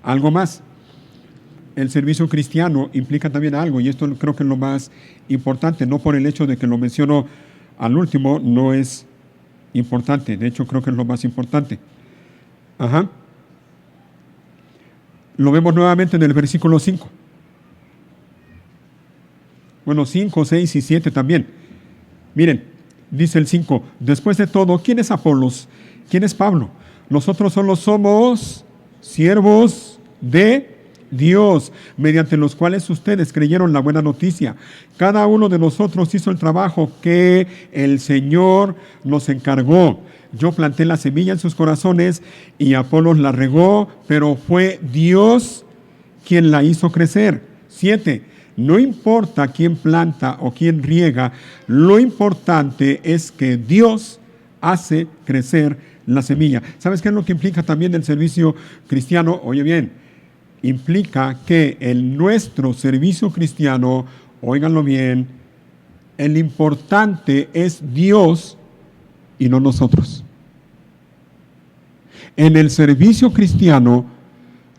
Algo más, el servicio cristiano implica también algo, y esto creo que es lo más importante, no por el hecho de que lo menciono al último, no es importante, de hecho creo que es lo más importante. Lo vemos nuevamente en el versículo 5. Bueno, 5, 6 y 7 también. Miren, dice el 5, después de todo, ¿quién es Apolos? ¿Quién es Pablo? Nosotros solo somos siervos de Dios, mediante los cuales ustedes creyeron la buena noticia. Cada uno de nosotros hizo el trabajo que el Señor nos encargó. Yo planté la semilla en sus corazones y Apolos la regó, pero fue Dios quien la hizo crecer. 7. No importa quién planta o quién riega, lo importante es que Dios hace crecer la semilla. ¿Sabes qué es lo que implica también el servicio cristiano? Oye bien, implica que en nuestro servicio cristiano, óiganlo bien, el importante es Dios y no nosotros. En el servicio cristiano,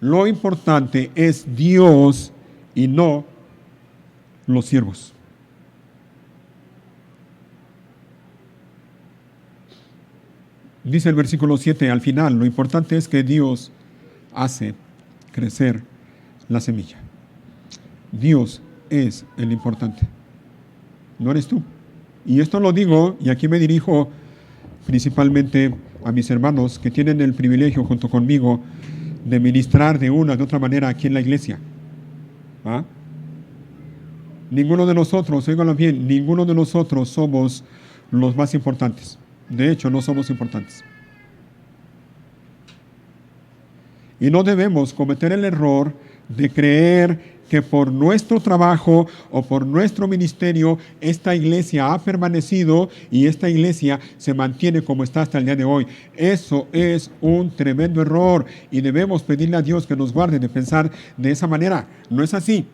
lo importante es Dios y no los siervos. Dice el versículo 7 al final, lo importante es que Dios hace crecer la semilla. Dios es el importante, no eres tú. Y esto lo digo, y aquí me dirijo principalmente a mis hermanos que tienen el privilegio junto conmigo de ministrar de una de otra manera aquí en la iglesia. ¿Ah? Ninguno de nosotros, óiganlo bien, ninguno de nosotros somos los más importantes. De hecho, no somos importantes. Y no debemos cometer el error de creer que por nuestro trabajo o por nuestro ministerio esta iglesia ha permanecido y esta iglesia se mantiene como está hasta el día de hoy. Eso es un tremendo error y debemos pedirle a Dios que nos guarde de pensar de esa manera. No es así.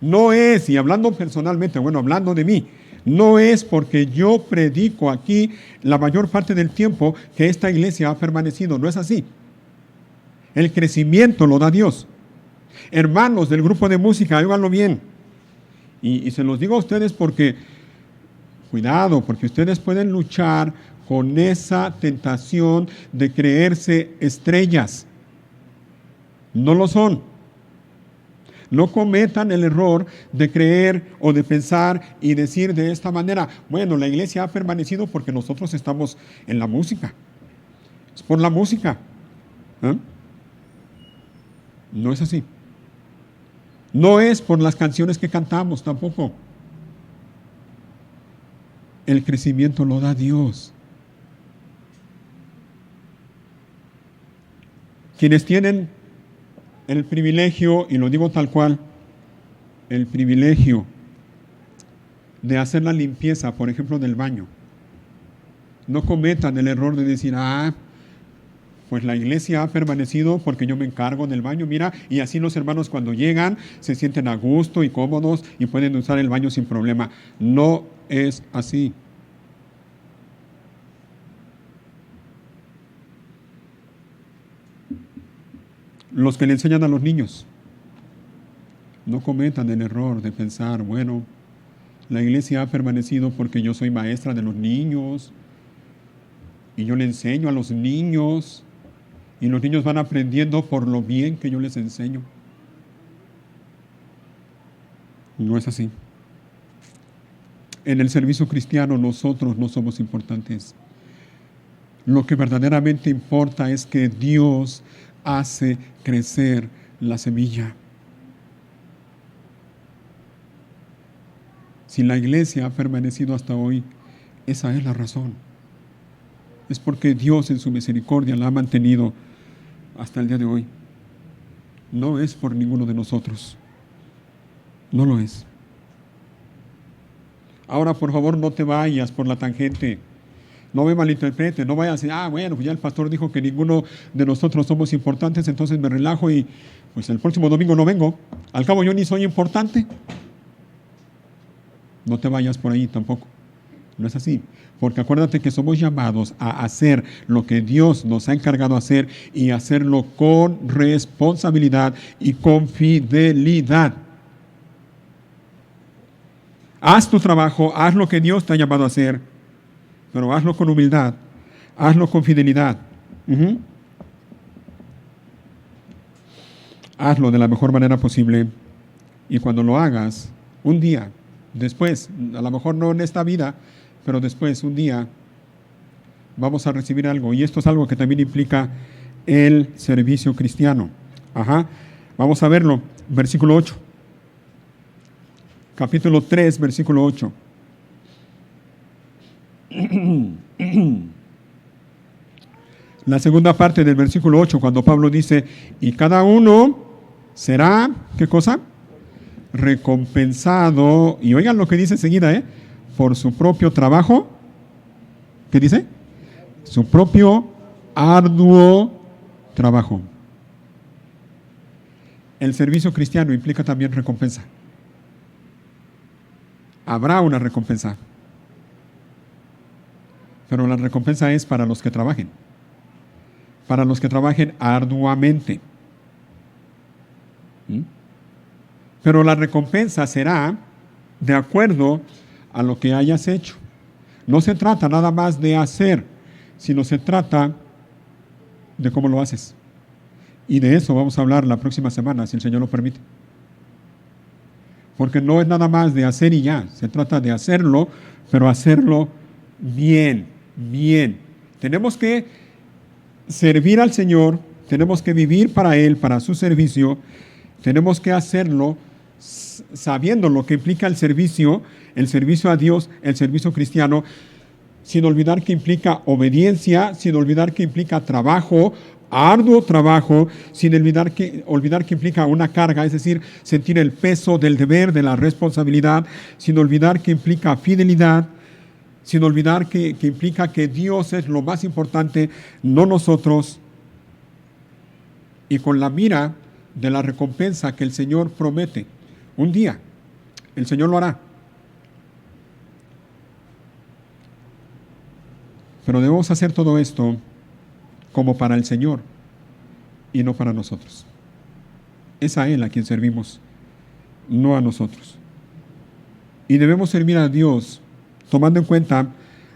No es, y hablando personalmente, bueno, hablando de mí, no es porque yo predico aquí la mayor parte del tiempo que esta iglesia ha permanecido. No es así. El crecimiento lo da Dios. Hermanos del grupo de música, óiganlo bien. Y se los digo a ustedes porque, cuidado, porque ustedes pueden luchar con esa tentación de creerse estrellas. No lo son. No cometan el error de creer o de pensar y decir de esta manera, bueno, la iglesia ha permanecido porque nosotros estamos en la música. Es por la música. No es así. No es por las canciones que cantamos tampoco. El crecimiento lo da Dios. Quienes tienen el privilegio, y lo digo tal cual, el privilegio de hacer la limpieza, por ejemplo, del baño, no cometan el error de decir, pues la iglesia ha permanecido porque yo me encargo del baño, mira, y así los hermanos cuando llegan se sienten a gusto y cómodos y pueden usar el baño sin problema. No es así. Los que le enseñan a los niños, no cometan el error de pensar, bueno, la iglesia ha permanecido porque yo soy maestra de los niños y yo le enseño a los niños y los niños van aprendiendo por lo bien que yo les enseño. No es así. En el servicio cristiano nosotros no somos importantes. Lo que verdaderamente importa es que Dios hace crecer la semilla. Si la iglesia ha permanecido hasta hoy, esa es la razón. Es porque Dios en su misericordia la ha mantenido hasta el día de hoy. No es por ninguno de nosotros. No lo es. Ahora, por favor, no te vayas por la tangente. No me malinterprete, no vayas a decir, bueno, pues ya el pastor dijo que ninguno de nosotros somos importantes, entonces me relajo y pues el próximo domingo no vengo. Al cabo yo ni soy importante. No te vayas por ahí tampoco. No es así. Porque acuérdate que somos llamados a hacer lo que Dios nos ha encargado hacer y hacerlo con responsabilidad y con fidelidad. Haz tu trabajo, haz lo que Dios te ha llamado a hacer, pero hazlo con humildad, hazlo con fidelidad. Hazlo de la mejor manera posible y cuando lo hagas, un día, después, a lo mejor no en esta vida, pero después, un día, vamos a recibir algo. Y esto es algo que también implica el servicio cristiano. Ajá. Vamos a verlo. Versículo 8. Capítulo 3, versículo 8. La segunda parte del versículo 8, cuando Pablo dice, y cada uno será, ¿qué cosa? Recompensado, y oigan lo que dice enseguida, por su propio trabajo. ¿Qué dice? Su propio arduo trabajo. El servicio cristiano implica también recompensa. Habrá una recompensa, pero la recompensa es para los que trabajen arduamente. Pero la recompensa será de acuerdo a lo que hayas hecho. No se trata nada más de hacer, sino se trata de cómo lo haces. Y de eso vamos a hablar la próxima semana, si el Señor lo permite. Porque no es nada más de hacer y ya. Se trata de hacerlo, pero hacerlo bien, bien. Tenemos que servir al Señor, tenemos que vivir para Él, para su servicio. Tenemos que hacerlo sabiendo lo que implica el servicio a Dios, el servicio cristiano, sin olvidar que implica obediencia, sin olvidar que implica trabajo, arduo trabajo, sin olvidar que implica una carga, es decir, sentir el peso del deber, de la responsabilidad, sin olvidar que implica fidelidad, sin olvidar que implica que Dios es lo más importante, no nosotros, y con la mira de la recompensa que el Señor promete. Un día, el Señor lo hará. Pero debemos hacer todo esto como para el Señor y no para nosotros. Es a Él a quien servimos, no a nosotros. Y debemos servir a Dios tomando en cuenta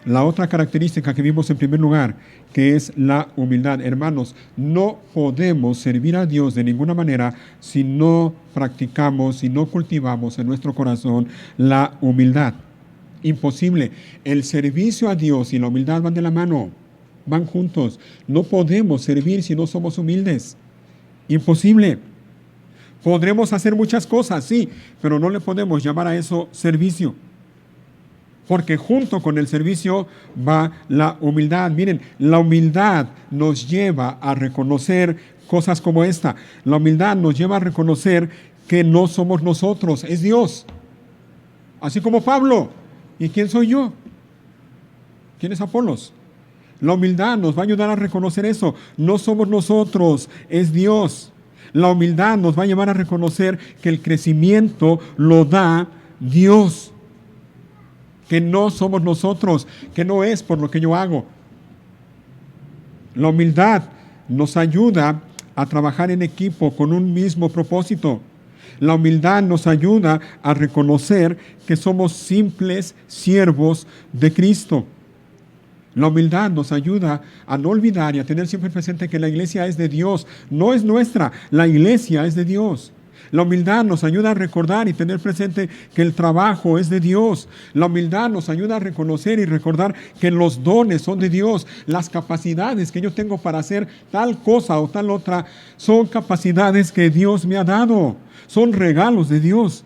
la otra característica que vimos en primer lugar, que es la humildad. Hermanos, no podemos servir a Dios de ninguna manera si no practicamos, si no cultivamos en nuestro corazón la humildad. Imposible. El servicio a Dios y la humildad van de la mano, van juntos. No podemos servir si no somos humildes. Imposible. Podremos hacer muchas cosas, sí, pero no le podemos llamar a eso servicio. Porque junto con el servicio va la humildad. Miren, la humildad nos lleva a reconocer cosas como esta. La humildad nos lleva a reconocer que no somos nosotros, es Dios. Así como Pablo. ¿Y quién soy yo? ¿Quién es Apolos? La humildad nos va a ayudar a reconocer eso. No somos nosotros, es Dios. La humildad nos va a llevar a reconocer que el crecimiento lo da Dios. Que no somos nosotros, que no es por lo que yo hago. La humildad nos ayuda a trabajar en equipo con un mismo propósito. La humildad nos ayuda a reconocer que somos simples siervos de Cristo. La humildad nos ayuda a no olvidar y a tener siempre presente que la iglesia es de Dios, no es nuestra, la iglesia es de Dios. La humildad nos ayuda a recordar y tener presente que el trabajo es de Dios. La humildad nos ayuda a reconocer y recordar que los dones son de Dios. Las capacidades que yo tengo para hacer tal cosa o tal otra son capacidades que Dios me ha dado. Son regalos de Dios.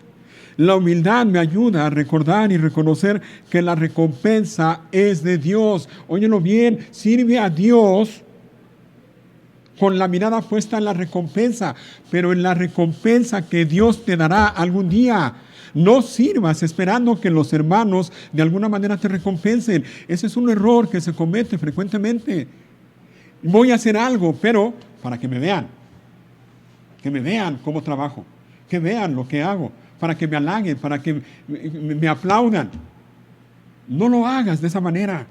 La humildad me ayuda a recordar y reconocer que la recompensa es de Dios. Óyelo bien, sirve a Dios con la mirada puesta en la recompensa, pero en la recompensa que Dios te dará algún día. No sirvas esperando que los hermanos de alguna manera te recompensen. Ese es un error que se comete frecuentemente. Voy a hacer algo, pero para que me vean cómo trabajo, que vean lo que hago, para que me halaguen, para que me aplaudan. No lo hagas de esa manera.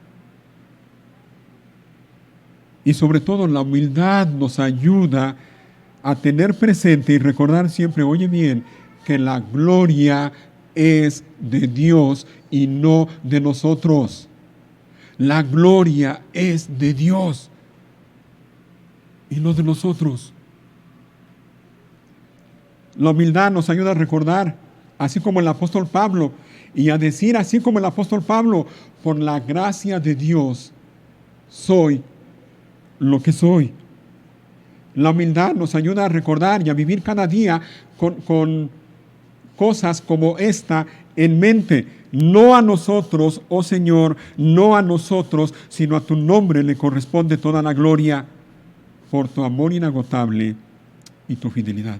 Y sobre todo la humildad nos ayuda a tener presente y recordar siempre, oye bien, que la gloria es de Dios y no de nosotros. La gloria es de Dios y no de nosotros. La humildad nos ayuda a recordar, así como el apóstol Pablo, y a decir así como el apóstol Pablo, por la gracia de Dios soy lo que soy. La humildad nos ayuda a recordar y a vivir cada día con cosas como esta en mente. No a nosotros, oh Señor, no a nosotros, sino a tu nombre le corresponde toda la gloria por tu amor inagotable y tu fidelidad.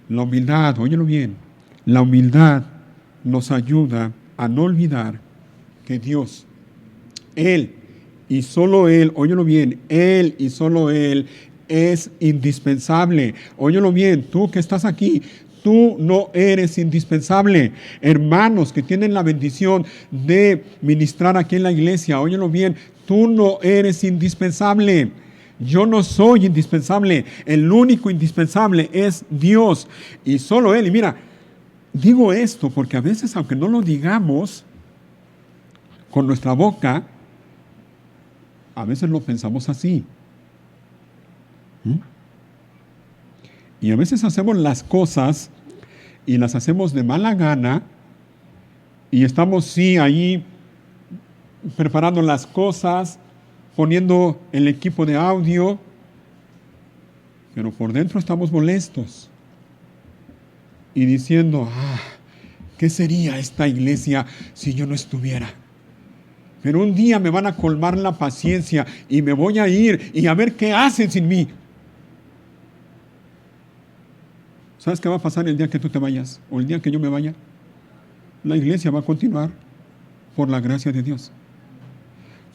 La humildad, óyelo bien, la humildad nos ayuda a no olvidar que Dios, Él y solo Él, óyelo bien, Él y solo Él es indispensable. Óyelo bien, tú que estás aquí, tú no eres indispensable. Hermanos que tienen la bendición de ministrar aquí en la iglesia, óyelo bien, tú no eres indispensable. Yo no soy indispensable. El único indispensable es Dios y solo Él. Y mira, digo esto porque a veces, aunque no lo digamos con nuestra boca, a veces lo pensamos así. Y a veces hacemos las cosas y las hacemos de mala gana y estamos, sí, ahí preparando las cosas, poniendo el equipo de audio, pero por dentro estamos molestos y diciendo, ¿qué sería esta iglesia si yo no estuviera? Pero un día me van a colmar la paciencia y me voy a ir y a ver qué hacen sin mí. ¿Sabes qué va a pasar el día que tú te vayas o el día que yo me vaya? La iglesia va a continuar por la gracia de Dios.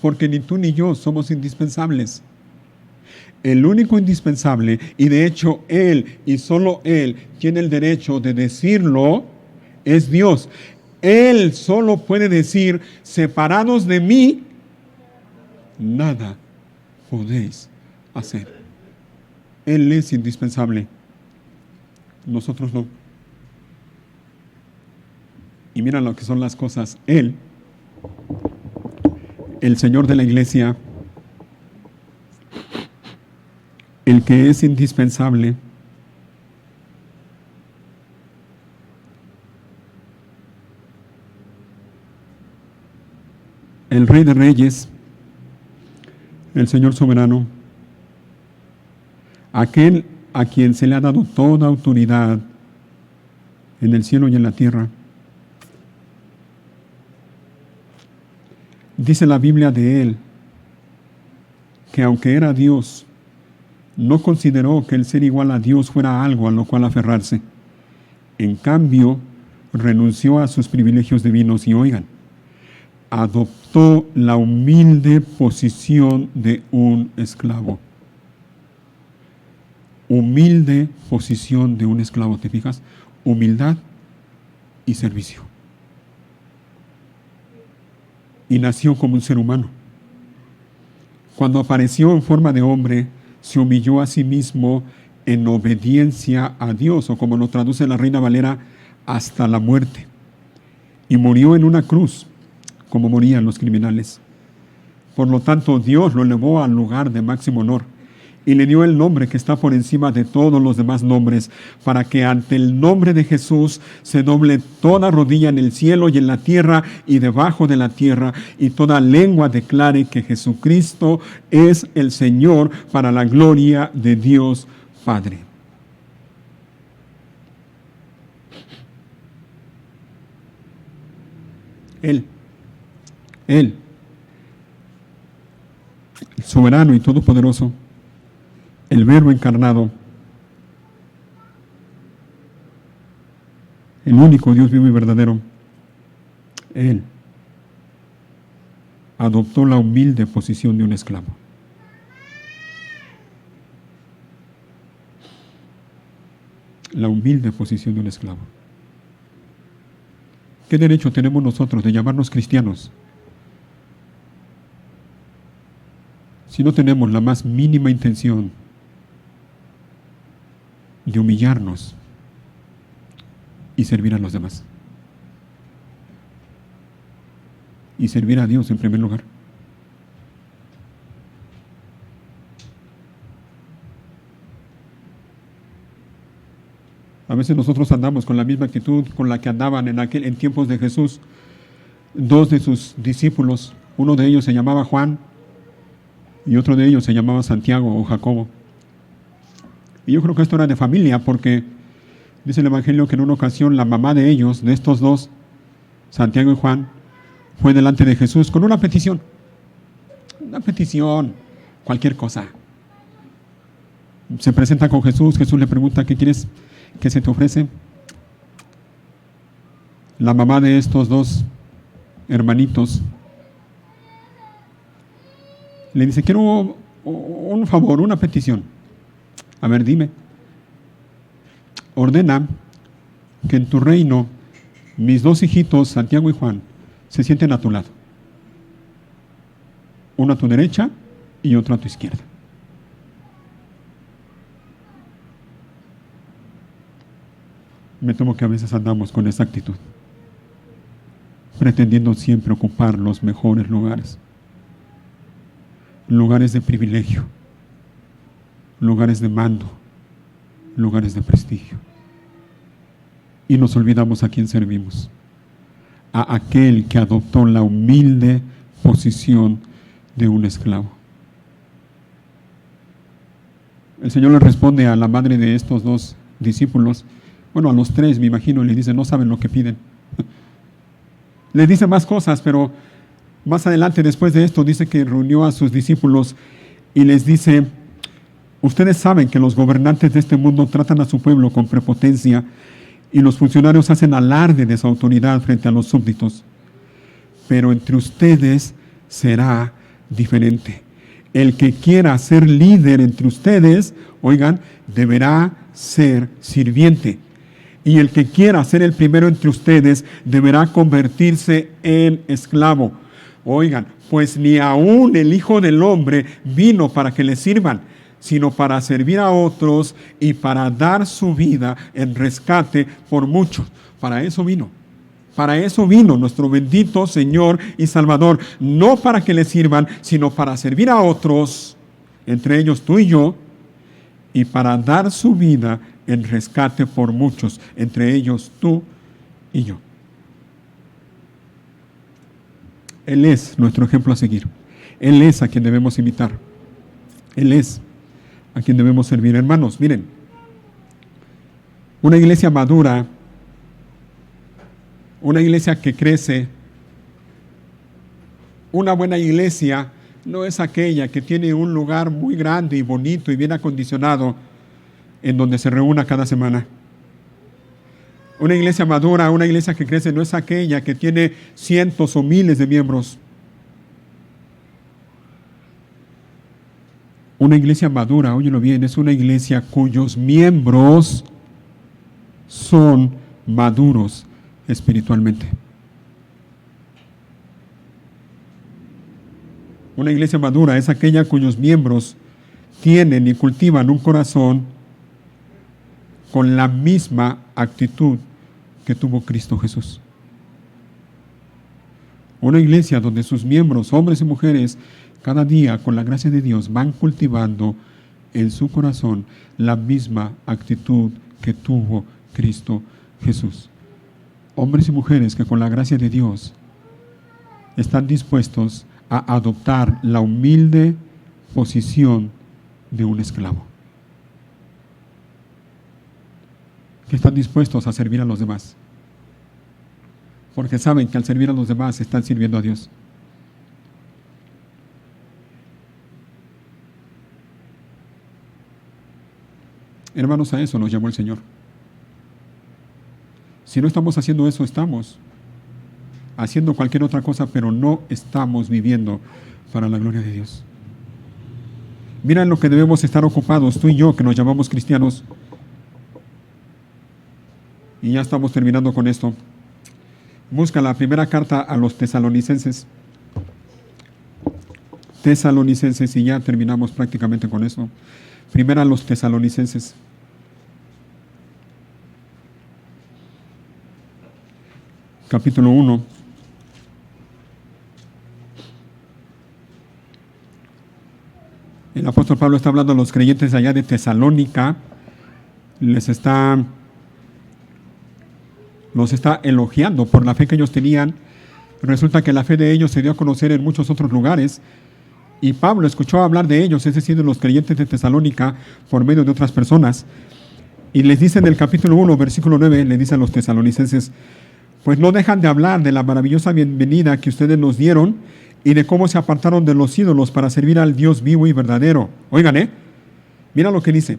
Porque ni tú ni yo somos indispensables. El único indispensable, y de hecho Él y solo Él tiene el derecho de decirlo, es Dios. Él solo puede decir, separados de mí, nada podéis hacer. Él es indispensable. Nosotros no. Y mira lo que son las cosas. Él, el Señor de la iglesia, el que es indispensable, el Rey de Reyes, el Señor soberano, aquel a quien se le ha dado toda autoridad en el cielo y en la tierra. Dice la Biblia de él que aunque era Dios, no consideró que el ser igual a Dios fuera algo a lo cual aferrarse. En cambio, renunció a sus privilegios divinos y oigan, adoptó la humilde posición de un esclavo. Humilde posición de un esclavo, ¿te fijas? Humildad y servicio. Y nació como un ser humano. Cuando apareció en forma de hombre, se humilló a sí mismo en obediencia a Dios, o como lo traduce la Reina Valera, hasta la muerte. Y murió en una cruz, como morían los criminales. Por lo tanto, Dios lo elevó al lugar de máximo honor y le dio el nombre que está por encima de todos los demás nombres, para que ante el nombre de Jesús se doble toda rodilla en el cielo y en la tierra y debajo de la tierra, y toda lengua declare que Jesucristo es el Señor, para la gloria de Dios Padre. Él, el soberano y todopoderoso, el Verbo encarnado, el único Dios vivo y verdadero, Él adoptó la humilde posición de un esclavo. La humilde posición de un esclavo. ¿Qué derecho tenemos nosotros de llamarnos cristianos si no tenemos la más mínima intención de humillarnos y servir a los demás? Y servir a Dios en primer lugar. A veces nosotros andamos con la misma actitud con la que andaban en tiempos de Jesús dos de sus discípulos. Uno de ellos se llamaba Juan y otro de ellos se llamaba Santiago o Jacobo. Y yo creo que esto era de familia, porque dice el Evangelio que en una ocasión la mamá de ellos, de estos dos, Santiago y Juan, fue delante de Jesús con una petición. Una petición, cualquier cosa. Se presenta con Jesús, Jesús le pregunta, ¿qué quieres que se te ofrece? La mamá de estos dos hermanitos le dice, quiero un favor, una petición. A ver, dime. Ordena que en tu reino mis dos hijitos, Santiago y Juan, se sienten a tu lado. Uno a tu derecha y otro a tu izquierda. Me temo que a veces andamos con esa actitud, pretendiendo siempre ocupar los mejores lugares, lugares de privilegio, lugares de mando, lugares de prestigio. Y nos olvidamos a quién servimos, a aquel que adoptó la humilde posición de un esclavo. El Señor le responde a la madre de estos dos discípulos, bueno, a los tres me imagino, y le dice, no saben lo que piden. Le dice más cosas, pero más adelante, después de esto, dice que reunió a sus discípulos y les dice, ustedes saben que los gobernantes de este mundo tratan a su pueblo con prepotencia y los funcionarios hacen alarde de su autoridad frente a los súbditos. Pero entre ustedes será diferente. El que quiera ser líder entre ustedes, oigan, deberá ser sirviente. Y el que quiera ser el primero entre ustedes deberá convertirse en esclavo. Oigan, pues ni aún el Hijo del Hombre vino para que le sirvan, sino para servir a otros y para dar su vida en rescate por muchos. Para eso vino. Para eso vino nuestro bendito Señor y Salvador. No para que le sirvan, sino para servir a otros, entre ellos tú y yo, y para dar su vida en rescate por muchos, entre ellos tú y yo. Él es nuestro ejemplo a seguir. Él es a quien debemos imitar. Él es a quien debemos servir. Hermanos, miren, una iglesia madura, una iglesia que crece, una buena iglesia no es aquella que tiene un lugar muy grande y bonito y bien acondicionado en donde se reúna cada semana. Una iglesia madura, una iglesia que crece, no es aquella que tiene cientos o miles de miembros. Una iglesia madura, óyelo bien, es una iglesia cuyos miembros son maduros espiritualmente. Una iglesia madura es aquella cuyos miembros tienen y cultivan un corazón con la misma actitud que tuvo Cristo Jesús. Una iglesia donde sus miembros, hombres y mujeres, cada día, con la gracia de Dios, van cultivando en su corazón la misma actitud que tuvo Cristo Jesús. Hombres y mujeres que con la gracia de Dios están dispuestos a adoptar la humilde posición de un esclavo. Que están dispuestos a servir a los demás. Porque saben que al servir a los demás están sirviendo a Dios. Hermanos, a eso nos llamó el Señor. Si no estamos haciendo eso, estamos haciendo cualquier otra cosa, pero no estamos viviendo para la gloria de Dios. Mira en lo que debemos estar ocupados, tú y yo, que nos llamamos cristianos. Y ya estamos terminando con esto. Busca la primera carta a los tesalonicenses. Tesalonicenses, y ya terminamos prácticamente con eso. Primera a los tesalonicenses. Capítulo 1. El apóstol Pablo está hablando a los creyentes allá de Tesalónica. Los está elogiando por la fe que ellos tenían. Resulta que la fe de ellos se dio a conocer en muchos otros lugares. Y Pablo escuchó hablar de ellos, es decir, de los creyentes de Tesalónica, por medio de otras personas. Y les dice en el capítulo 1, versículo 9, le dice a los tesalonicenses, pues no dejan de hablar de la maravillosa bienvenida que ustedes nos dieron y de cómo se apartaron de los ídolos para servir al Dios vivo y verdadero. Oigan, mira lo que dice.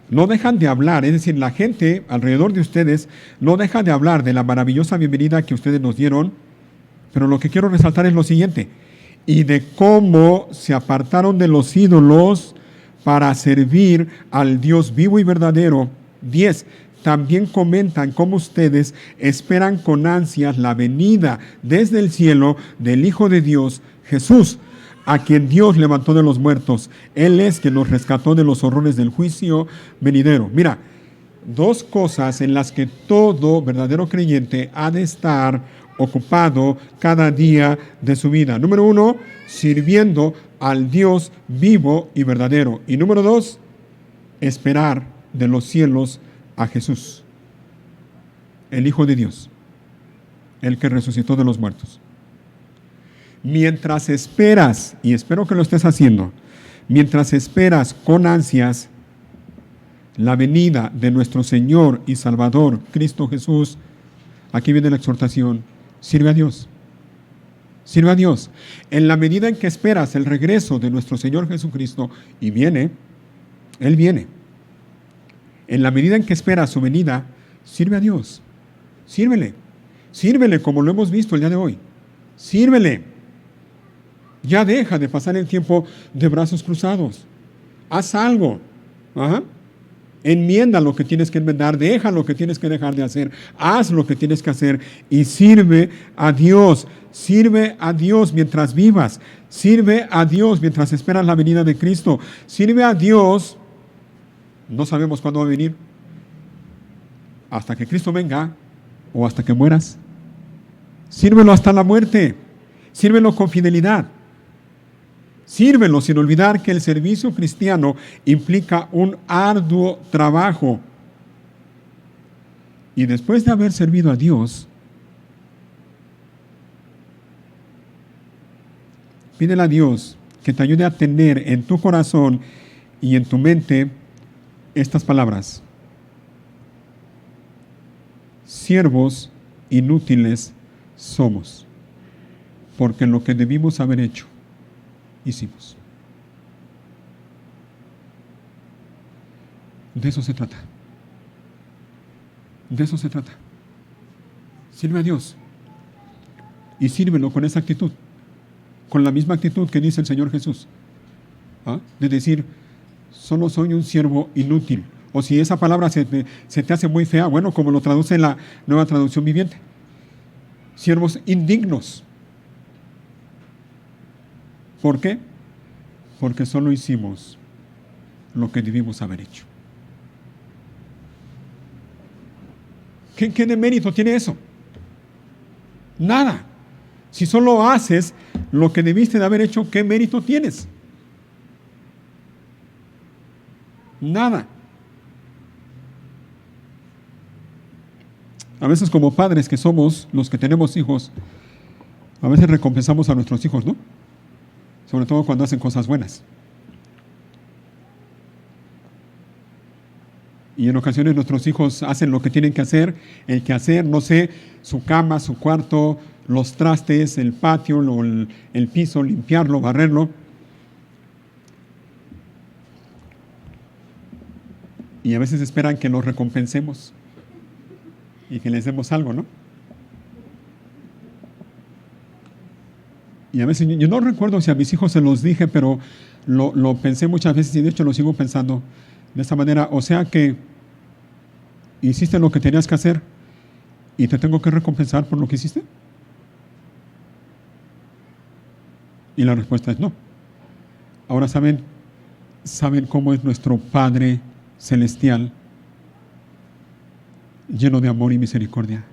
No dejan de hablar, es decir, la gente alrededor de ustedes no deja de hablar de la maravillosa bienvenida que ustedes nos dieron, pero lo que quiero resaltar es lo siguiente, y de cómo se apartaron de los ídolos para servir al Dios vivo y verdadero. 10. También comentan cómo ustedes esperan con ansias la venida desde el cielo del Hijo de Dios, Jesús, a quien Dios levantó de los muertos. Él es quien nos rescató de los horrores del juicio venidero. Mira, dos cosas en las que todo verdadero creyente ha de estar ocupado cada día de su vida. Número 1, sirviendo al Dios vivo y verdadero. Y número 2, esperar de los cielos a Jesús, el Hijo de Dios, el que resucitó de los muertos. Mientras esperas, y espero que lo estés haciendo, mientras esperas con ansias la venida de nuestro Señor y Salvador, Cristo Jesús, aquí viene la exhortación, sirve a Dios. Sirve a Dios. En la medida en que esperas el regreso de nuestro Señor Jesucristo, y viene, Él viene. En la medida en que esperas su venida, sirve a Dios. Sírvele. Sírvele como lo hemos visto el día de hoy. Sírvele. Ya deja de pasar el tiempo de brazos cruzados. Haz algo. Enmienda lo que tienes que enmendar, deja lo que tienes que dejar de hacer, haz lo que tienes que hacer y sirve a Dios. Sirve a Dios mientras vivas. Sirve a Dios mientras esperas la venida de Cristo. Sirve a Dios. No sabemos cuándo va a venir. Hasta que Cristo venga o hasta que mueras. Sírvelo hasta la muerte. Sírvelo con fidelidad. Sírvelo sin olvidar que el servicio cristiano implica un arduo trabajo. Y después de haber servido a Dios, pídele a Dios que te ayude a tener en tu corazón y en tu mente estas palabras. Siervos inútiles somos, porque lo que debimos haber hecho, hicimos. De eso se trata. De eso se trata. Sirve a Dios. Y sírvelo con esa actitud. Con la misma actitud que dice el Señor Jesús. De decir, solo soy un siervo inútil. O si esa palabra se te hace muy fea, bueno, como lo traduce la Nueva Traducción Viviente. Siervos indignos. ¿Por qué? Porque solo hicimos lo que debimos haber hecho. ¿Qué de mérito tiene eso? Nada. Si solo haces lo que debiste de haber hecho, ¿qué mérito tienes? Nada. A veces como padres que somos, los que tenemos hijos, a veces recompensamos a nuestros hijos, ¿no? Sobre todo cuando hacen cosas buenas. Y en ocasiones nuestros hijos hacen lo que tienen que hacer, el quehacer, no sé, su cama, su cuarto, los trastes, el patio, el piso, limpiarlo, barrerlo. Y a veces esperan que los recompensemos y que les demos algo, ¿no? Y a veces, yo no recuerdo si a mis hijos se los dije, pero lo pensé muchas veces y de hecho lo sigo pensando de esta manera. O sea que hiciste lo que tenías que hacer y te tengo que recompensar por lo que hiciste. Y la respuesta es no. Ahora saben cómo es nuestro Padre Celestial, lleno de amor y misericordia,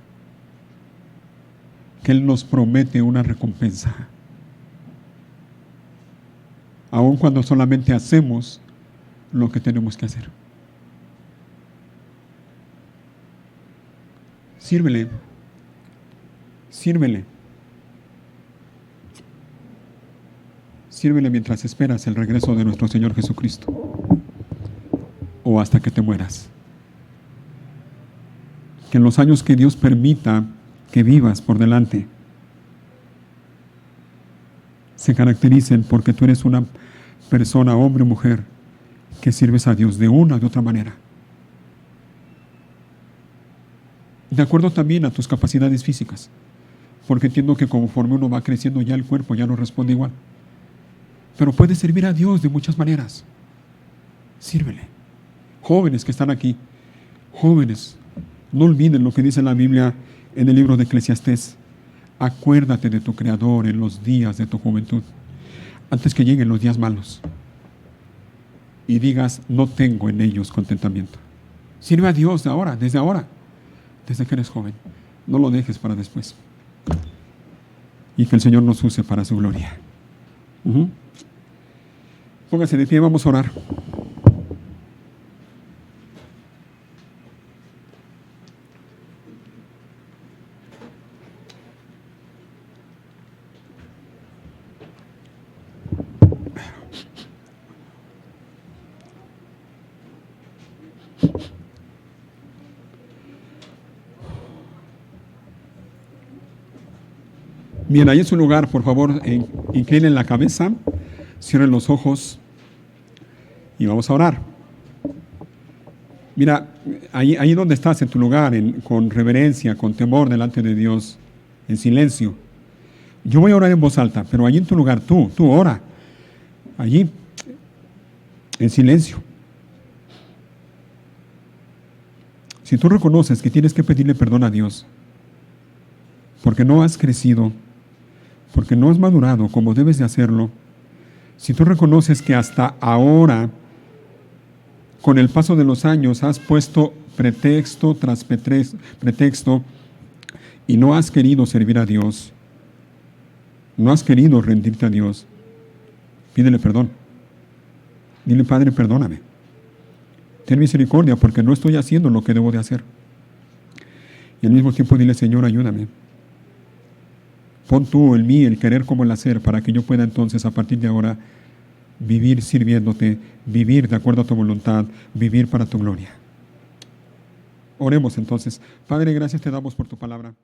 que Él nos promete una recompensa. Aun cuando solamente hacemos lo que tenemos que hacer. Sírvele. Sírvele. Sírvele mientras esperas el regreso de nuestro Señor Jesucristo o hasta que te mueras. Que en los años que Dios permita que vivas por delante se caractericen porque tú eres una persona, hombre o mujer, que sirves a Dios de una o de otra manera. De acuerdo también a tus capacidades físicas, porque entiendo que conforme uno va creciendo ya el cuerpo ya no responde igual. Pero puedes servir a Dios de muchas maneras. Sírvele. Jóvenes que están aquí, jóvenes, no olviden lo que dice la Biblia en el libro de Eclesiastés. Acuérdate de tu Creador en los días de tu juventud, antes que lleguen los días malos y digas, no tengo en ellos contentamiento. Sirve a Dios ahora, desde que eres joven. No lo dejes para después. Y que el Señor nos use para su gloria. Póngase de pie, vamos a orar. Bien, ahí en su lugar, por favor, inclinen la cabeza, cierren los ojos y vamos a orar. Mira, ahí donde estás, en tu lugar, con reverencia, con temor delante de Dios, en silencio. Yo voy a orar en voz alta, pero allí en tu lugar, tú ora. Allí, en silencio. Si tú reconoces que tienes que pedirle perdón a Dios, porque no has crecido, porque no has madurado como debes de hacerlo, si tú reconoces que hasta ahora, con el paso de los años, has puesto pretexto tras pretexto y no has querido servir a Dios, no has querido rendirte a Dios, pídele perdón. Dile, Padre, perdóname. Ten misericordia porque no estoy haciendo lo que debo de hacer. Y al mismo tiempo dile, Señor, ayúdame. Pon tú en mí el querer como el hacer para que yo pueda entonces a partir de ahora vivir sirviéndote, vivir de acuerdo a tu voluntad, vivir para tu gloria. Oremos entonces. Padre, gracias te damos por tu palabra.